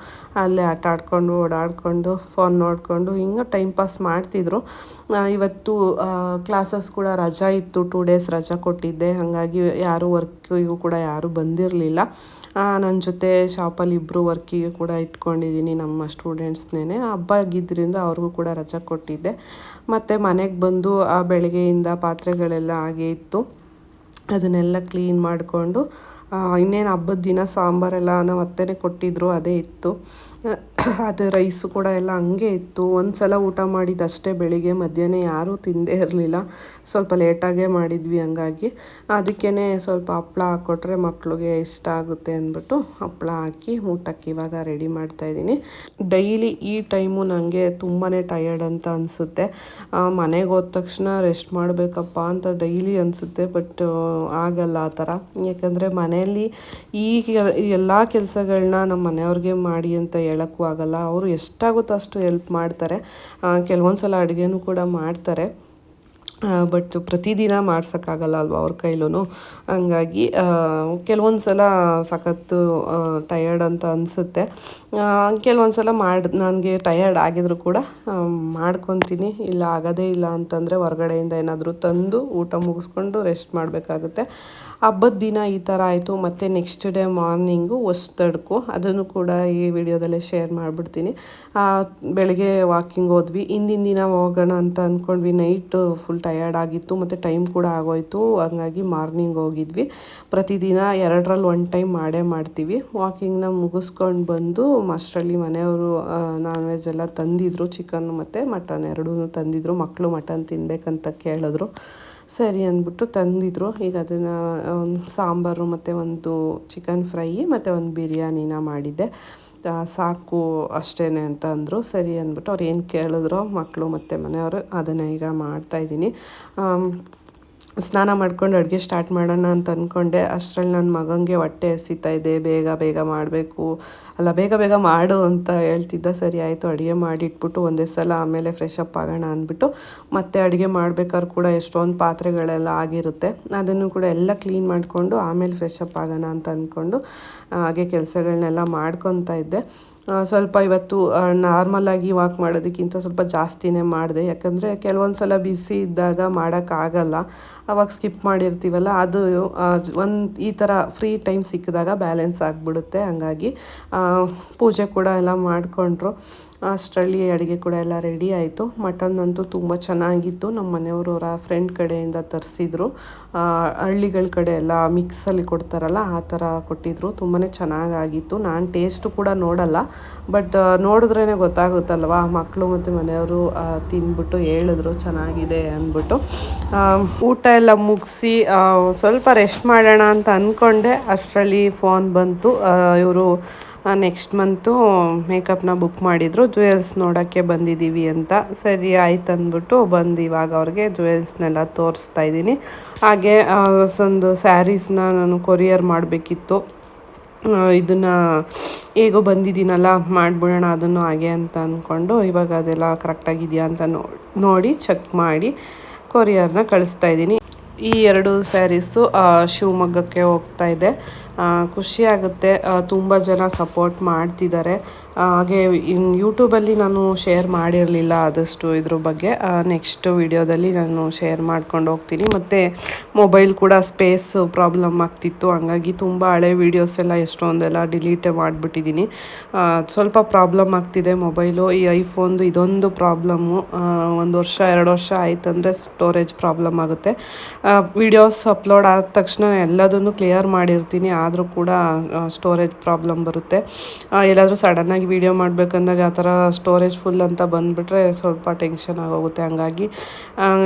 ಅಲ್ಲೇ ಆಟ ಆಡ್ಕೊಂಡು ಓಡಾಡಿಕೊಂಡು ಫೋನ್ ನೋಡಿಕೊಂಡು ಹಿಂಗೆ ಟೈಮ್ ಪಾಸ್ ಮಾಡ್ತಿದ್ರು. ಇವತ್ತು ಕ್ಲಾಸಸ್ ಕೂಡ ರಜಾ ಇತ್ತು, 2 days ರಜಾ ಕೊಟ್ಟಿದ್ದೆ. ಹಾಗಾಗಿ ಯಾರೂ ವರ್ಕಿಗೂ ಕೂಡ ಯಾರೂ ಬಂದಿರಲಿಲ್ಲ. ನನ್ನ ಜೊತೆ ಶಾಪಲ್ಲಿ ಇಬ್ಬರು ವರ್ಕಿಗೆ ಕೂಡ ಇಟ್ಕೊಂಡಿದ್ದೀನಿ, ನಮ್ಮ ಸ್ಟೂಡೆಂಟ್ಸ್ನೇ. ಹಬ್ಬ ಆಗಿದ್ದರಿಂದ ಅವ್ರಿಗೂ ಕೂಡ ರಜಾ ಕೊಟ್ಟಿದ್ದೆ. ಮತ್ತು ಮನೆಗೆ ಬಂದು ಬೆಳಗ್ಗೆಯಿಂದ ಪಾತ್ರೆಗಳೆಲ್ಲ ಹಾಗೆ ಇತ್ತು, ಅದನ್ನೆಲ್ಲ ಕ್ಲೀನ್ ಮಾಡಿಕೊಂಡು ಇನ್ನೇನು ಹಬ್ಬದ ದಿನ ಸಾಂಬಾರೆಲ್ಲ ನಮ್ಮ ಅತ್ತೆನೇ ಕೊಟ್ಟಿದ್ದರು, ಅದೇ ಇತ್ತು. ಅದು ರೈಸು ಕೂಡ ಎಲ್ಲ ಹಂಗೆ ಇತ್ತು. ಒಂದು ಸಲ ಊಟ ಮಾಡಿದ್ದಷ್ಟೇ ಬೆಳಿಗ್ಗೆ, ಮಧ್ಯಾಹ್ನ ಯಾರೂ ತಿಂದೇ ಇರಲಿಲ್ಲ. ಸ್ವಲ್ಪ ಲೇಟಾಗೇ ಮಾಡಿದ್ವಿ, ಹಂಗಾಗಿ ಅದಕ್ಕೇ ಸ್ವಲ್ಪ ಹಪ್ಳ ಹಾಕ್ಕೊಟ್ರೆ ಮಕ್ಕಳಿಗೆ ಇಷ್ಟ ಆಗುತ್ತೆ ಅಂದ್ಬಿಟ್ಟು ಹಪ್ಳ ಹಾಕಿ ಊಟಕ್ಕೆ ಇವಾಗ ರೆಡಿ ಮಾಡ್ತಾಯಿದ್ದೀನಿ. ಡೈಲಿ ಈ ಟೈಮು ನನಗೆ ತುಂಬಾ ಟಯರ್ಡ್ ಅಂತ ಅನಿಸುತ್ತೆ. ಮನೆಗೆ ಹೋದ ತಕ್ಷಣ ರೆಸ್ಟ್ ಮಾಡಬೇಕಪ್ಪ ಅಂತ ಡೈಲಿ ಅನಿಸುತ್ತೆ. ಬಟ್ ಆಗಲ್ಲ ಆ ಥರ, ಯಾಕಂದರೆ ಮನೆಯಲ್ಲಿ ಎಲ್ಲ ಕೆಲಸಗಳನ್ನ ನಮ್ಮ ಮನೆಯವ್ರಿಗೆ ಮಾಡಿ ಅಂತ ಹೇಳೋಕ್ಕೂ ಆಗಲ್ಲ. ಅವರು ಎಷ್ಟಾಗುತ್ತೋ ಅಷ್ಟು ಹೆಲ್ಪ್ ಮಾಡ್ತಾರೆ. ಕೆಲವೊಂದು ಸಲ ಅಡುಗೆನೂ ಕೂಡ ಮಾಡ್ತಾರೆ. ಬಟ್ ಪ್ರತಿದಿನ ಮಾಡ್ಸೋಕ್ಕಾಗಲ್ಲ ಅಲ್ವಾ ಅವ್ರ ಕೈಲೂ. ಹಂಗಾಗಿ ಕೆಲವೊಂದು ಸಲ ಸಖತ್ತು ಟಯರ್ಡ್ ಅಂತ ಅನಿಸುತ್ತೆ. ಕೆಲವೊಂದು ಸಲ ನನಗೆ ಟಯರ್ಡ್ ಆಗಿದ್ರು ಕೂಡ ಮಾಡ್ಕೊತೀನಿ. ಇಲ್ಲ ಆಗೋದೇ ಇಲ್ಲ ಅಂತಂದರೆ ಹೊರಗಡೆಯಿಂದ ಏನಾದರೂ ತಂದು ಊಟ ಮುಗಿಸ್ಕೊಂಡು ರೆಸ್ಟ್ ಮಾಡಬೇಕಾಗುತ್ತೆ. ಹಬ್ಬದ ದಿನ ಈ ಥರ ಆಯಿತು. ಮತ್ತು ನೆಕ್ಸ್ಟ್ ಡೇ ಮಾರ್ನಿಂಗು ಹೊಸ್ದಡ್ಕು, ಅದನ್ನು ಕೂಡ ಈ ವಿಡಿಯೋದಲ್ಲೇ ಶೇರ್ ಮಾಡಿಬಿಡ್ತೀನಿ. ಬೆಳಗ್ಗೆ ವಾಕಿಂಗ್ ಹೋದ್ವಿ. ಹಿಂದಿನ ದಿನ ಹೋಗೋಣ ಅಂತ ಅಂದ್ಕೊಂಡ್ವಿ. ನೈಟು ಫುಲ್ ಟಯರ್ಡ್ ಆಗಿತ್ತು ಮತ್ತು ಟೈಮ್ ಕೂಡ ಆಗೋಯಿತು. ಹಂಗಾಗಿ ಮಾರ್ನಿಂಗ್ ಹೋಗಿದ್ವಿ. ಪ್ರತಿದಿನ 2ರಲ್ಲಿ 1 ಟೈಮ್ ಮಾಡೇ ಮಾಡ್ತೀವಿ. ವಾಕಿಂಗ್ನ ಮುಗಿಸ್ಕೊಂಡು ಬಂದು ಅಷ್ಟರಲ್ಲಿ ಮನೆಯವರು ನಾನ್ ವೆಜ್ ಎಲ್ಲ ತಂದಿದ್ರು. ಚಿಕನ್ ಮತ್ತು ಮಟನ್ ಎರಡೂ ತಂದಿದ್ರು. ಮಕ್ಕಳು ಮಟನ್ ತಿನ್ನಬೇಕಂತ ಕೇಳಿದ್ರು. ಸರಿ ಅಂದ್ಬಿಟ್ಟು ತಂದಿದ್ರು. ಈಗ ಅದನ್ನು ಸಾಂಬಾರು ಮತ್ತು ಒಂದು ಚಿಕನ್ ಫ್ರೈ ಮತ್ತು ಒಂದು ಬಿರಿಯಾನಿನ ಮಾಡಿದ್ದೆ. ಸಾಕು ಅಷ್ಟೇ ಅಂತ ಅಂದರು. ಸರಿ ಅಂದ್ಬಿಟ್ಟು ಅವ್ರು ಏನು ಕೇಳಿದ್ರು ಮಕ್ಕಳು ಮತ್ತು ಮನೆಯವರು, ಅದನ್ನು ಈಗ ಮಾಡ್ತಾಯಿದ್ದೀನಿ. ಸ್ನಾನ ಮಾಡ್ಕೊಂಡು ಅಡುಗೆ ಸ್ಟಾರ್ಟ್ ಮಾಡೋಣ ಅಂತ ಅಂದ್ಕೊಂಡೆ. ಅಷ್ಟರಲ್ಲಿ ನನ್ನ ಮಗನಿಗೆ ಹೊಟ್ಟೆ ಹಸಿತಾಯಿದೆ, ಬೇಗ ಬೇಗ ಮಾಡಬೇಕು, ಅಲ್ಲ ಬೇಗ ಬೇಗ ಮಾಡು ಅಂತ ಹೇಳ್ತಿದ್ದ. ಸರಿ ಆಯಿತು, ಅಡುಗೆ ಮಾಡಿಟ್ಬಿಟ್ಟು ಒಂದೇ ಸಲ ಆಮೇಲೆ ಫ್ರೆಶ್ ಅಪ್ ಆಗೋಣ ಅಂದ್ಬಿಟ್ಟು ಮತ್ತೆ ಅಡುಗೆ ಮಾಡ್ಬೇಕಾದ್ರೆ ಕೂಡ ಎಷ್ಟೊಂದು ಪಾತ್ರೆಗಳೆಲ್ಲ ಆಗಿರುತ್ತೆ. ಅದನ್ನು ಕೂಡ ಎಲ್ಲ ಕ್ಲೀನ್ ಮಾಡಿಕೊಂಡು ಆಮೇಲೆ ಫ್ರೆಶ್ ಅಪ್ ಆಗೋಣ ಅಂತ ಅಂದ್ಕೊಂಡು ಹಾಗೆ ಕೆಲಸಗಳನ್ನೆಲ್ಲ ಮಾಡ್ಕೊತಾ ಇದ್ದೆ. ಸ್ವಲ್ಪ ಇವತ್ತು ನಾರ್ಮಲಾಗಿ ವಾಕ್ ಮಾಡೋದಕ್ಕಿಂತ ಸ್ವಲ್ಪ ಜಾಸ್ತಿನೇ ಮಾಡಿದೆ. ಯಾಕಂದರೆ ಕೆಲವೊಂದು ಸಲ ಬಿಸಿ ಇದ್ದಾಗ ಮಾಡೋಕ್ಕಾಗಲ್ಲ, ಅವಾಗ ಸ್ಕಿಪ್ ಮಾಡಿರ್ತೀವಲ್ಲ, ಅದು ಈ ಥರ ಫ್ರೀ ಟೈಮ್ ಸಿಕ್ಕಿದಾಗ ಬ್ಯಾಲೆನ್ಸ್ ಆಗಿಬಿಡುತ್ತೆ. ಹಂಗಾಗಿ ಪೂಜೆ ಕೂಡ ಎಲ್ಲ ಮಾಡಿಕೊಂಡ್ರು. ಅಷ್ಟರಲ್ಲಿ ಅಡುಗೆ ಕೂಡ ಎಲ್ಲ ರೆಡಿ ಆಯಿತು. ಮಟನ್ ಅಂತೂ ತುಂಬ ಚೆನ್ನಾಗಿತ್ತು. ನಮ್ಮ ಮನೆಯವರವರ ಫ್ರೆಂಡ್ ಕಡೆಯಿಂದ ತರಿಸಿದ್ರು. ಹಳ್ಳಿಗಳ ಕಡೆ ಎಲ್ಲ ಮಿಕ್ಸಲ್ಲಿ ಕೊಡ್ತಾರಲ್ಲ, ಆ ಥರ ಕೊಟ್ಟಿದ್ರು. ತುಂಬಾ ಚೆನ್ನಾಗಾಗಿತ್ತು. ನಾನು ಟೇಸ್ಟು ಕೂಡ ನೋಡಲ್ಲ, ಬಟ್ ನೋಡಿದ್ರೇ ಗೊತ್ತಾಗುತ್ತಲ್ವ. ಮಕ್ಕಳು ಮತ್ತು ಮನೆಯವರು ತಿಂದ್ಬಿಟ್ಟು ಹೇಳಿದ್ರು ಚೆನ್ನಾಗಿದೆ ಅಂದ್ಬಿಟ್ಟು. ಊಟ ಎಲ್ಲ ಮುಗಿಸಿ ಸ್ವಲ್ಪ ರೆಸ್ಟ್ ಮಾಡೋಣ ಅಂತ ಅಂದ್ಕೊಂಡೆ. ಅಷ್ಟರಲ್ಲಿ ಫೋನ್ ಬಂತು. ಇವರು ನೆಕ್ಸ್ಟ್ ಮಂತು ಮೇಕಪ್ನ ಬುಕ್ ಮಾಡಿದರು, ಜುವೆಲ್ಸ್ ನೋಡೋಕ್ಕೆ ಬಂದಿದ್ದೀವಿ ಅಂತ. ಸರಿ ಆಯ್ತು ಅಂದ್ಬಿಟ್ಟು ಬಂದು ಇವಾಗ ಅವ್ರಿಗೆ ಜುವೆಲ್ಸ್ನೆಲ್ಲ ತೋರಿಸ್ತಾ ಇದ್ದೀನಿ. ಹಾಗೆ ಒಂದು ಸ್ಯಾರೀಸ್ನ ನಾನು ಕೊರಿಯರ್ ಮಾಡಬೇಕಿತ್ತು. ಇದನ್ನು ಹೇಗೋ ಬಂದಿದ್ದೀನಲ್ಲ, ಮಾಡಿಬಿಡೋಣ ಅದನ್ನು ಹಾಗೆ ಅಂತ ಅಂದ್ಕೊಂಡು ಇವಾಗ ಅದೆಲ್ಲ ಕರೆಕ್ಟಾಗಿದೆಯಾ ಅಂತ ನೋಡಿ ಚೆಕ್ ಮಾಡಿ ಕೊರಿಯರ್ನ ಕಳಿಸ್ತಾ ಇದ್ದೀನಿ. ಈ 2 ಸ್ಯಾರೀಸು ಶಿವಮೊಗ್ಗಕ್ಕೆ ಹೋಗ್ತಾ ಇದೆ. ಖುಷಿಯಾಗುತ್ತೆ. ತುಂಬ ಜನ ಸಪೋರ್ಟ್ ಮಾಡ್ತಿದ್ದಾರೆ. ಹಾಗೆ ಯೂಟ್ಯೂಬಲ್ಲಿ ನಾನು ಶೇರ್ ಮಾಡಿರಲಿಲ್ಲ ಆದಷ್ಟು ಇದ್ರ ಬಗ್ಗೆ. ನೆಕ್ಸ್ಟ್ ವಿಡಿಯೋದಲ್ಲಿ ನಾನು ಶೇರ್ ಮಾಡ್ಕೊಂಡು ಹೋಗ್ತೀನಿ. ಮತ್ತು ಮೊಬೈಲ್ ಕೂಡ ಸ್ಪೇಸ್ ಪ್ರಾಬ್ಲಮ್ ಆಗ್ತಿತ್ತು. ಹಂಗಾಗಿ ತುಂಬ ಹಳೆ ವೀಡಿಯೋಸ್ ಎಲ್ಲ ಎಷ್ಟೊಂದೆಲ್ಲ ಡಿಲೀಟೇ ಮಾಡಿಬಿಟ್ಟಿದ್ದೀನಿ. ಸ್ವಲ್ಪ ಪ್ರಾಬ್ಲಮ್ ಆಗ್ತಿದೆ ಮೊಬೈಲು. ಈ ಐಫೋನ್ದು ಇದೊಂದು ಪ್ರಾಬ್ಲಮ್ಮು. 1 ವರ್ಷ 2 ವರ್ಷ ಆಯ್ತಂದರೆ ಸ್ಟೋರೇಜ್ ಪ್ರಾಬ್ಲಮ್ ಆಗುತ್ತೆ. ವೀಡಿಯೋಸ್ ಅಪ್ಲೋಡ್ ಆದ ತಕ್ಷಣ ಎಲ್ಲದನ್ನು ಕ್ಲಿಯರ್ ಮಾಡಿರ್ತೀನಿ, ಆದರೂ ಕೂಡ ಸ್ಟೋರೇಜ್ ಪ್ರಾಬ್ಲಮ್ ಬರುತ್ತೆ. ಎಲ್ಲಾದರೂ ಸಡನ್ನಾಗಿ ವೀಡಿಯೋ ಮಾಡಬೇಕಂದಾಗ ಆ ಥರ ಸ್ಟೋರೇಜ್ ಫುಲ್ ಅಂತ ಬಂದುಬಿಟ್ರೆ ಸ್ವಲ್ಪ ಟೆನ್ಷನ್ ಆಗೋಗುತ್ತೆ. ಹಂಗಾಗಿ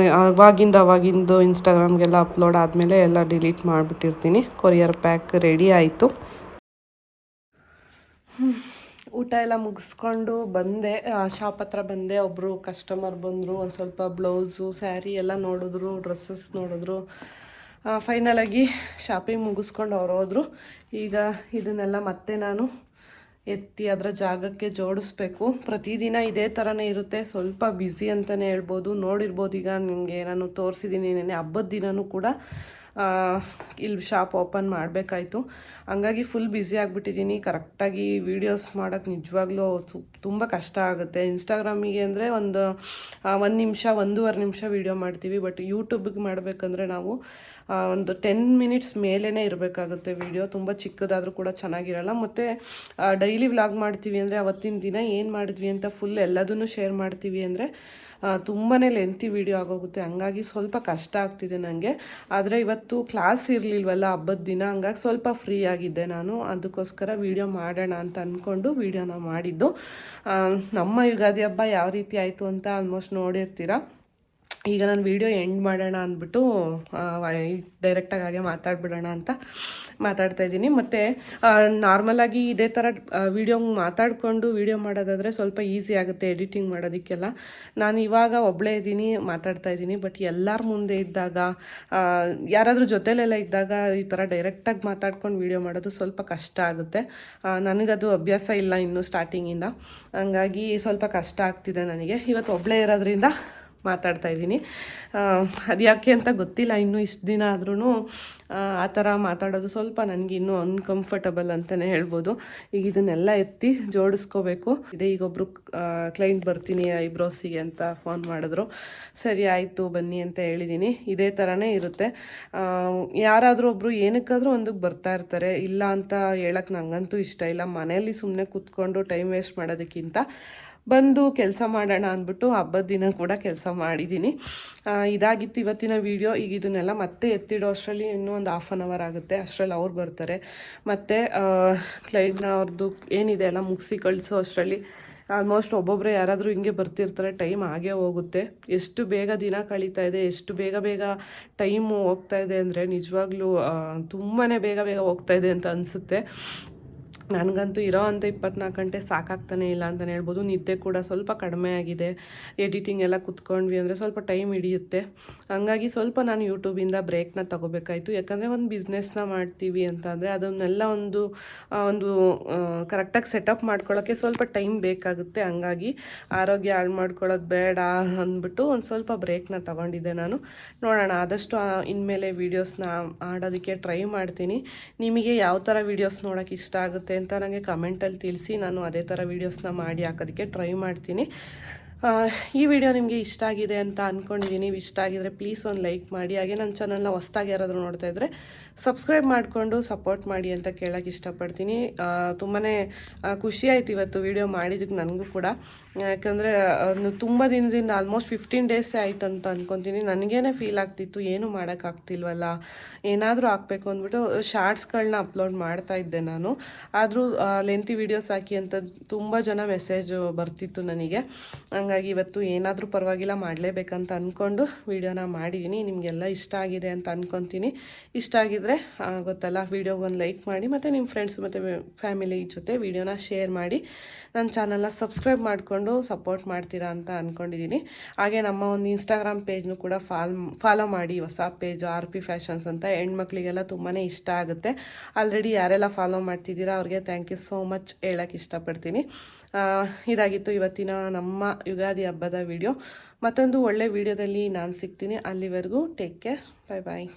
ಅವಾಗಿಂದು ಇನ್ಸ್ಟಾಗ್ರಾಮ್ಗೆಲ್ಲ ಅಪ್ಲೋಡ್ ಆದಮೇಲೆ ಎಲ್ಲ ಡಿಲೀಟ್ ಮಾಡಿಬಿಟ್ಟಿರ್ತೀನಿ. ಕೊರಿಯರ್ ಪ್ಯಾಕ್ ರೆಡಿ ಆಯಿತು. ಊಟ ಎಲ್ಲ ಮುಗಿಸ್ಕೊಂಡು ಬಂದೆ. ಶಾಪ್ ಹತ್ರ ಬಂದೆ. ಒಬ್ಬರು ಕಸ್ಟಮರ್ ಬಂದರು. ಒಂದು ಸ್ವಲ್ಪ ಬ್ಲೌಸು ಸ್ಯಾರಿ ಎಲ್ಲ ನೋಡಿದ್ರು, ಡ್ರೆಸ್ಸಸ್ ನೋಡಿದ್ರು. ಫೈನಲಾಗಿ ಶಾಪಿಂಗ್ ಮುಗಿಸ್ಕೊಂಡು ಅವ್ರು ಹೋದರು. ಈಗ ಇದನ್ನೆಲ್ಲ ಮತ್ತೆ ನಾನು ಎತ್ತಿ ಅದರ ಜಾಗಕ್ಕೆ ಜೋಡಿಸ್ಬೇಕು. ಪ್ರತಿದಿನ ಇದೇ ಥರನೇ ಇರುತ್ತೆ. ಸ್ವಲ್ಪ ಬ್ಯುಸಿ ಅಂತಲೇ ಹೇಳ್ಬೋದು. ನೋಡಿರ್ಬೋದು, ಈಗ ನಿಮಗೆ ನಾನು ತೋರಿಸಿದ್ದೀನಿ ನೆನ್ನೆ ಹಬ್ಬದ ದಿನವೂ ಕೂಡ ಇಲ್ಲಿ ಶಾಪ್ ಓಪನ್ ಮಾಡಬೇಕಾಯ್ತು. ಹಂಗಾಗಿ ಫುಲ್ ಬ್ಯುಸಿ ಆಗಿಬಿಟ್ಟಿದ್ದೀನಿ. ಕರೆಕ್ಟಾಗಿ ವೀಡಿಯೋಸ್ ಮಾಡೋಕ್ಕೆ ನಿಜವಾಗ್ಲೂ ತುಂಬ ಕಷ್ಟ ಆಗುತ್ತೆ. ಇನ್ಸ್ಟಾಗ್ರಾಮಿಗೆ ಅಂದರೆ ಒಂದು 1 ನಿಮಿಷ 1.5 ನಿಮಿಷ ವೀಡಿಯೋ ಮಾಡ್ತೀವಿ. ಬಟ್ ಯೂಟ್ಯೂಬಿಗೆ ಮಾಡಬೇಕಂದ್ರೆ ನಾವು ಒಂದು 10 ಮಿನಿಟ್ಸ್ ಮೇಲೇ ಇರಬೇಕಾಗುತ್ತೆ. ವೀಡಿಯೋ ತುಂಬ ಚಿಕ್ಕದಾದರೂ ಕೂಡ ಚೆನ್ನಾಗಿರಲ್ಲ. ಮತ್ತು ಡೈಲಿ ವ್ಲಾಗ್ ಮಾಡ್ತೀವಿ ಅಂದರೆ ಅವತ್ತಿನ ದಿನ ಏನು ಮಾಡಿದ್ವಿ ಅಂತ ಫುಲ್ ಎಲ್ಲದನ್ನು ಶೇರ್ ಮಾಡ್ತೀವಿ ಅಂದರೆ ತುಂಬಾ ಲೆಂತಿ ವೀಡಿಯೋ ಆಗೋಗುತ್ತೆ. ಹಂಗಾಗಿ ಸ್ವಲ್ಪ ಕಷ್ಟ ಆಗ್ತಿದೆ ನನಗೆ. ಆದರೆ ಇವತ್ತು ಕ್ಲಾಸ್ ಇರಲಿಲ್ವಲ್ಲ ಹಬ್ಬದ ದಿನ, ಹಂಗಾಗಿ ಸ್ವಲ್ಪ ಫ್ರೀ ಆಗಿದ್ದೆ ನಾನು. ಅದಕ್ಕೋಸ್ಕರ ವೀಡಿಯೋ ಮಾಡೋಣ ಅಂತ ಅಂದ್ಕೊಂಡು ವೀಡಿಯೋನ ಮಾಡಿದ್ದು. ನಮ್ಮ ಯುಗಾದಿ ಹಬ್ಬ ಯಾವ ರೀತಿ ಆಯಿತು ಅಂತ ಆಲ್ಮೋಸ್ಟ್ ನೋಡಿರ್ತೀರ. ಈಗ ನಾನು ವೀಡಿಯೋ ಎಂಡ್ ಮಾಡೋಣ ಅಂದ್ಬಿಟ್ಟು ಡೈರೆಕ್ಟಾಗಿ ಹಾಗೆ ಮಾತಾಡ್ಬಿಡೋಣ ಅಂತ ಮಾತಾಡ್ತಾ ಇದ್ದೀನಿ. ಮತ್ತು ನಾರ್ಮಲಾಗಿ ಇದೇ ಥರ ವೀಡಿಯೋ ಮಾತಾಡಿಕೊಂಡು ವೀಡಿಯೋ ಮಾಡೋದಾದರೆ ಸ್ವಲ್ಪ ಈಸಿ ಆಗುತ್ತೆ ಎಡಿಟಿಂಗ್ ಮಾಡೋದಕ್ಕೆಲ್ಲ. ನಾನು ಇವಾಗ ಒಬ್ಬಳೇ ಇದ್ದೀನಿ, ಮಾತಾಡ್ತಾ ಇದ್ದೀನಿ. ಬಟ್ ಎಲ್ಲರ ಮುಂದೆ ಇದ್ದಾಗ, ಯಾರಾದರೂ ಜೊತೆಲೆಲ್ಲ ಇದ್ದಾಗ ಈ ಥರ ಡೈರೆಕ್ಟಾಗಿ ಮಾತಾಡ್ಕೊಂಡು ವೀಡಿಯೋ ಮಾಡೋದು ಸ್ವಲ್ಪ ಕಷ್ಟ ಆಗುತ್ತೆ. ನನಗದು ಅಭ್ಯಾಸ ಇಲ್ಲ ಇನ್ನೂ ಸ್ಟಾರ್ಟಿಂಗಿಂದ. ಹಂಗಾಗಿ ಸ್ವಲ್ಪ ಕಷ್ಟ ಆಗ್ತಿದೆ ನನಗೆ. ಇವತ್ತು ಒಬ್ಬಳೇ ಇರೋದ್ರಿಂದ ಮಾತಾಡ್ತಾ ಇದ್ದೀನಿ. ಅದು ಯಾಕೆ ಅಂತ ಗೊತ್ತಿಲ್ಲ, ಇನ್ನೂ ಇಷ್ಟು ದಿನ ಆದ್ರೂ ಆ ಥರ ಮಾತಾಡೋದು ಸ್ವಲ್ಪ ನನಗೆ ಇನ್ನೂ ಅನ್ಕಂಫರ್ಟಬಲ್ ಅಂತಲೇ ಹೇಳ್ಬೋದು. ಈಗ ಇದನ್ನೆಲ್ಲ ಎತ್ತಿ ಜೋಡಿಸ್ಕೋಬೇಕು. ಇದೇ ಈಗೊಬ್ಬರು ಕ್ಲೈಂಟ್ ಬರ್ತೀನಿ ಐಬ್ರೋಸಿಗೆ ಅಂತ ಫೋನ್ ಮಾಡಿದ್ರು. ಸರಿ ಆಯಿತು ಬನ್ನಿ ಅಂತ ಹೇಳಿದ್ದೀನಿ. ಇದೇ ಥರನೇ ಇರುತ್ತೆ. ಯಾರಾದರೂ ಒಬ್ಬರು ಏನಕ್ಕಾದರೂ ಒಂದಕ್ಕೆ ಬರ್ತಾ ಇರ್ತಾರೆ. ಇಲ್ಲ ಅಂತ ಹೇಳಕ್ಕೆ ನನಗಂತೂ ಇಷ್ಟ ಇಲ್ಲ. ಮನೆಯಲ್ಲಿ ಸುಮ್ಮನೆ ಕೂತ್ಕೊಂಡು ಟೈಮ್ ವೇಸ್ಟ್ ಮಾಡೋದಕ್ಕಿಂತ ಬಂದು ಕೆಲಸ ಮಾಡೋಣ ಅಂದ್ಬಿಟ್ಟು ಹಬ್ಬದ ದಿನ ಕೂಡ ಕೆಲಸ ಮಾಡಿದ್ದೀನಿ. ಇದಾಗಿತ್ತು ಇವತ್ತಿನ ವಿಡಿಯೋ. ಈಗ ಇದನ್ನೆಲ್ಲ ಮತ್ತೆ ಎತ್ತಿಡೋ ಅಷ್ಟರಲ್ಲಿ ಇನ್ನೂ ಒಂದು ಹಾಫ್ ಆನ್ ಅವರ್ ಆಗುತ್ತೆ. ಅಷ್ಟರಲ್ಲಿ ಅವ್ರು ಬರ್ತಾರೆ. ಮತ್ತು ಕ್ಲೈಂಟ್ನ ಅವ್ರದ್ದು ಏನಿದೆ ಎಲ್ಲ ಮುಗಿಸಿ ಕಳಿಸೋ ಅಷ್ಟರಲ್ಲಿ ಆಲ್ಮೋಸ್ಟ್ ಒಬ್ಬೊಬ್ಬರೇ ಯಾರಾದರೂ ಹಿಂಗೆ ಬರ್ತಿರ್ತಾರೆ. ಟೈಮ್ ಆಗೇ ಹೋಗುತ್ತೆ. ಎಷ್ಟು ಬೇಗ ದಿನ ಕಳೀತಾ ಇದೆ, ಎಷ್ಟು ಬೇಗ ಬೇಗ ಟೈಮು ಹೋಗ್ತಾ ಇದೆ ಅಂದರೆ ನಿಜವಾಗ್ಲೂ ತುಂಬಾ ಬೇಗ ಬೇಗ ಹೋಗ್ತಾ ಇದೆ ಅಂತ ಅನಿಸುತ್ತೆ. ನನಗಂತೂ ಇರೋ ಅಂಥ 24 ಗಂಟೆ ಸಾಕಾಗ್ತಾನೆ ಇಲ್ಲ ಅಂತಲೇ ಹೇಳ್ಬೋದು. ನಿದ್ದೆ ಕೂಡ ಸ್ವಲ್ಪ ಕಡಿಮೆ ಆಗಿದೆ. ಎಡಿಟಿಂಗ್ ಎಲ್ಲ ಕುತ್ಕೊಂಡ್ವಿ ಅಂದರೆ ಸ್ವಲ್ಪ ಟೈಮ್ ಹಿಡಿಯುತ್ತೆ. ಹಂಗಾಗಿ ಸ್ವಲ್ಪ ನಾನು ಯೂಟ್ಯೂಬಿಂದ ಬ್ರೇಕ್ನ ತೊಗೋಬೇಕಾಯ್ತು. ಯಾಕಂದರೆ ಒಂದು ಬಿಸ್ನೆಸ್ನ ಮಾಡ್ತೀವಿ ಅಂತ ಅಂದರೆ ಅದನ್ನೆಲ್ಲ ಒಂದು ಕರೆಕ್ಟಾಗಿ ಸೆಟಪ್ ಮಾಡ್ಕೊಳ್ಳೋಕ್ಕೆ ಸ್ವಲ್ಪ ಟೈಮ್ ಬೇಕಾಗುತ್ತೆ. ಹಂಗಾಗಿ ಆರೋಗ್ಯ ಹಾಳು ಮಾಡ್ಕೊಳ್ಳೋದು ಬೇಡ ಅಂದ್ಬಿಟ್ಟು ಒಂದು ಸ್ವಲ್ಪ ಬ್ರೇಕ್ನ ತೊಗೊಂಡಿದ್ದೆ ನಾನು. ನೋಡೋಣ, ಆದಷ್ಟು ಇನ್ಮೇಲೆ ವೀಡಿಯೋಸ್ನ ಆಡೋದಕ್ಕೆ ಟ್ರೈ ಮಾಡ್ತೀನಿ. ನಿಮಗೆ ಯಾವ ಥರ ವೀಡಿಯೋಸ್ ನೋಡೋಕ್ಕೆ ಇಷ್ಟ ಆಗುತ್ತೆ ಅಂತ ನನಗೆ ಕಮೆಂಟಲ್ಲಿ ತಿಳಿಸಿ. ನಾನು ಅದೇ ಥರ ವೀಡಿಯೋಸ್ನ ಮಾಡಿ ಹಾಕೋದಕ್ಕೆ ಟ್ರೈ ಮಾಡ್ತೀನಿ. ಈ ವಿಡಿಯೋ ನಿಮಗೆ ಇಷ್ಟ ಆಗಿದೆ ಅಂತ ಅಂದ್ಕೊಂಡಿದ್ದೀನಿ. ಇಷ್ಟ ಆಗಿದರೆ ಪ್ಲೀಸ್ ಒಂದು ಲೈಕ್ ಮಾಡಿ. ಹಾಗೆ ನನ್ನ ಚಾನಲ್ನ ಹೊಸ್ದಾಗಿ ಯಾರಾದರೂ ನೋಡ್ತಾ ಇದ್ದರೆ ಸಬ್ಸ್ಕ್ರೈಬ್ ಮಾಡಿಕೊಂಡು ಸಪೋರ್ಟ್ ಮಾಡಿ ಅಂತ ಕೇಳೋಕ್ಕೆ ಇಷ್ಟಪಡ್ತೀನಿ. ತುಂಬಾ ಖುಷಿ ಆಯ್ತು ಇವತ್ತು ವಿಡಿಯೋ ಮಾಡಿದ್ದಕ್ಕೆ ನನಗೂ ಕೂಡ. ಯಾಕಂದರೆ ತುಂಬ ದಿನದಿಂದ ಆಲ್ಮೋಸ್ಟ್ 15 ಡೇಸೇ ಆಯ್ತು ಅಂತ ಅಂದ್ಕೊತೀನಿ. ನನಗೇನೆ ಫೀಲ್ ಆಗ್ತಿತ್ತು ಏನು ಮಾಡೋಕ್ಕಾಗ್ತಿಲ್ವಲ್ಲ, ಏನಾದರೂ ಹಾಕಬೇಕು ಅಂದ್ಬಿಟ್ಟು ಶಾರ್ಟ್ಸ್ಗಳನ್ನ ಅಪ್ಲೋಡ್ ಮಾಡ್ತಾಯಿದ್ದೆ ನಾನು. ಆದರೂ ಲೆಂತಿ ವೀಡಿಯೋಸ್ ಹಾಕಿ ಅಂತ ತುಂಬ ಜನ ಮೆಸೇಜ್ ಬರ್ತಿತ್ತು ನನಗೆ. ಹಂಗಾಗಿ ಇವತ್ತು ಏನಾದರೂ ಪರವಾಗಿಲ್ಲ ಮಾಡಲೇಬೇಕಂತ ಅಂದ್ಕೊಂಡು ವೀಡಿಯೋನ ಮಾಡಿದ್ದೀನಿ. ನಿಮಗೆಲ್ಲ ಇಷ್ಟ ಆಗಿದೆ ಅಂತ ಅಂದ್ಕೊತೀನಿ. ಇಷ್ಟ ಆಗಿದ್ದರೆ ಗೊತ್ತಲ್ಲ, ವೀಡಿಯೋಗೆ ಒಂದು ಲೈಕ್ ಮಾಡಿ ಮತ್ತು ನಿಮ್ಮ ಫ್ರೆಂಡ್ಸ್ ಮತ್ತು ಫ್ಯಾಮಿಲಿ ಜೊತೆ ವೀಡಿಯೋನ ಶೇರ್ ಮಾಡಿ. ನನ್ನ ಚಾನಲ್ನ ಸಬ್ಸ್ಕ್ರೈಬ್ ಮಾಡಿಕೊಂಡು ಸಪೋರ್ಟ್ ಮಾಡ್ತೀರಾ ಅಂತ ಅಂದ್ಕೊಂಡಿದ್ದೀನಿ. ಹಾಗೆ ನಮ್ಮ ಒಂದು ಇನ್ಸ್ಟಾಗ್ರಾಮ್ ಪೇಜ್ನು ಕೂಡ ಫಾಲೋ ಮಾಡಿ. ಹೊಸ ಪೇಜ್ RP ಫ್ಯಾಷನ್ಸ್ ಅಂತ. ಹೆಣ್ಮಕ್ಳಿಗೆಲ್ಲ ತುಂಬಾ ಇಷ್ಟ ಆಗುತ್ತೆ. ಆಲ್ರೆಡಿ ಯಾರೆಲ್ಲ ಫಾಲೋ ಮಾಡ್ತಿದ್ದೀರಾ ಅವ್ರಿಗೆ ಥ್ಯಾಂಕ್ ಯು ಸೋ ಮಚ್ ಹೇಳೋಕ್ಕೆ ಇಷ್ಟಪಡ್ತೀನಿ. ಇದಾಗಿತ್ತು ಇವತ್ತಿನ ನಮ್ಮ ಯುಗಾದಿ ಹಬ್ಬದ ವಿಡಿಯೋ. ಮತ್ತೊಂದು ಒಳ್ಳೆ ವಿಡಿಯೋದಲ್ಲಿ ನಾನು ಸಿಗ್ತೀನಿ. ಅಲ್ಲಿವರೆಗೂ ಟೇಕ್ ಕೇರ್. ಬಾಯ್ ಬಾಯ್.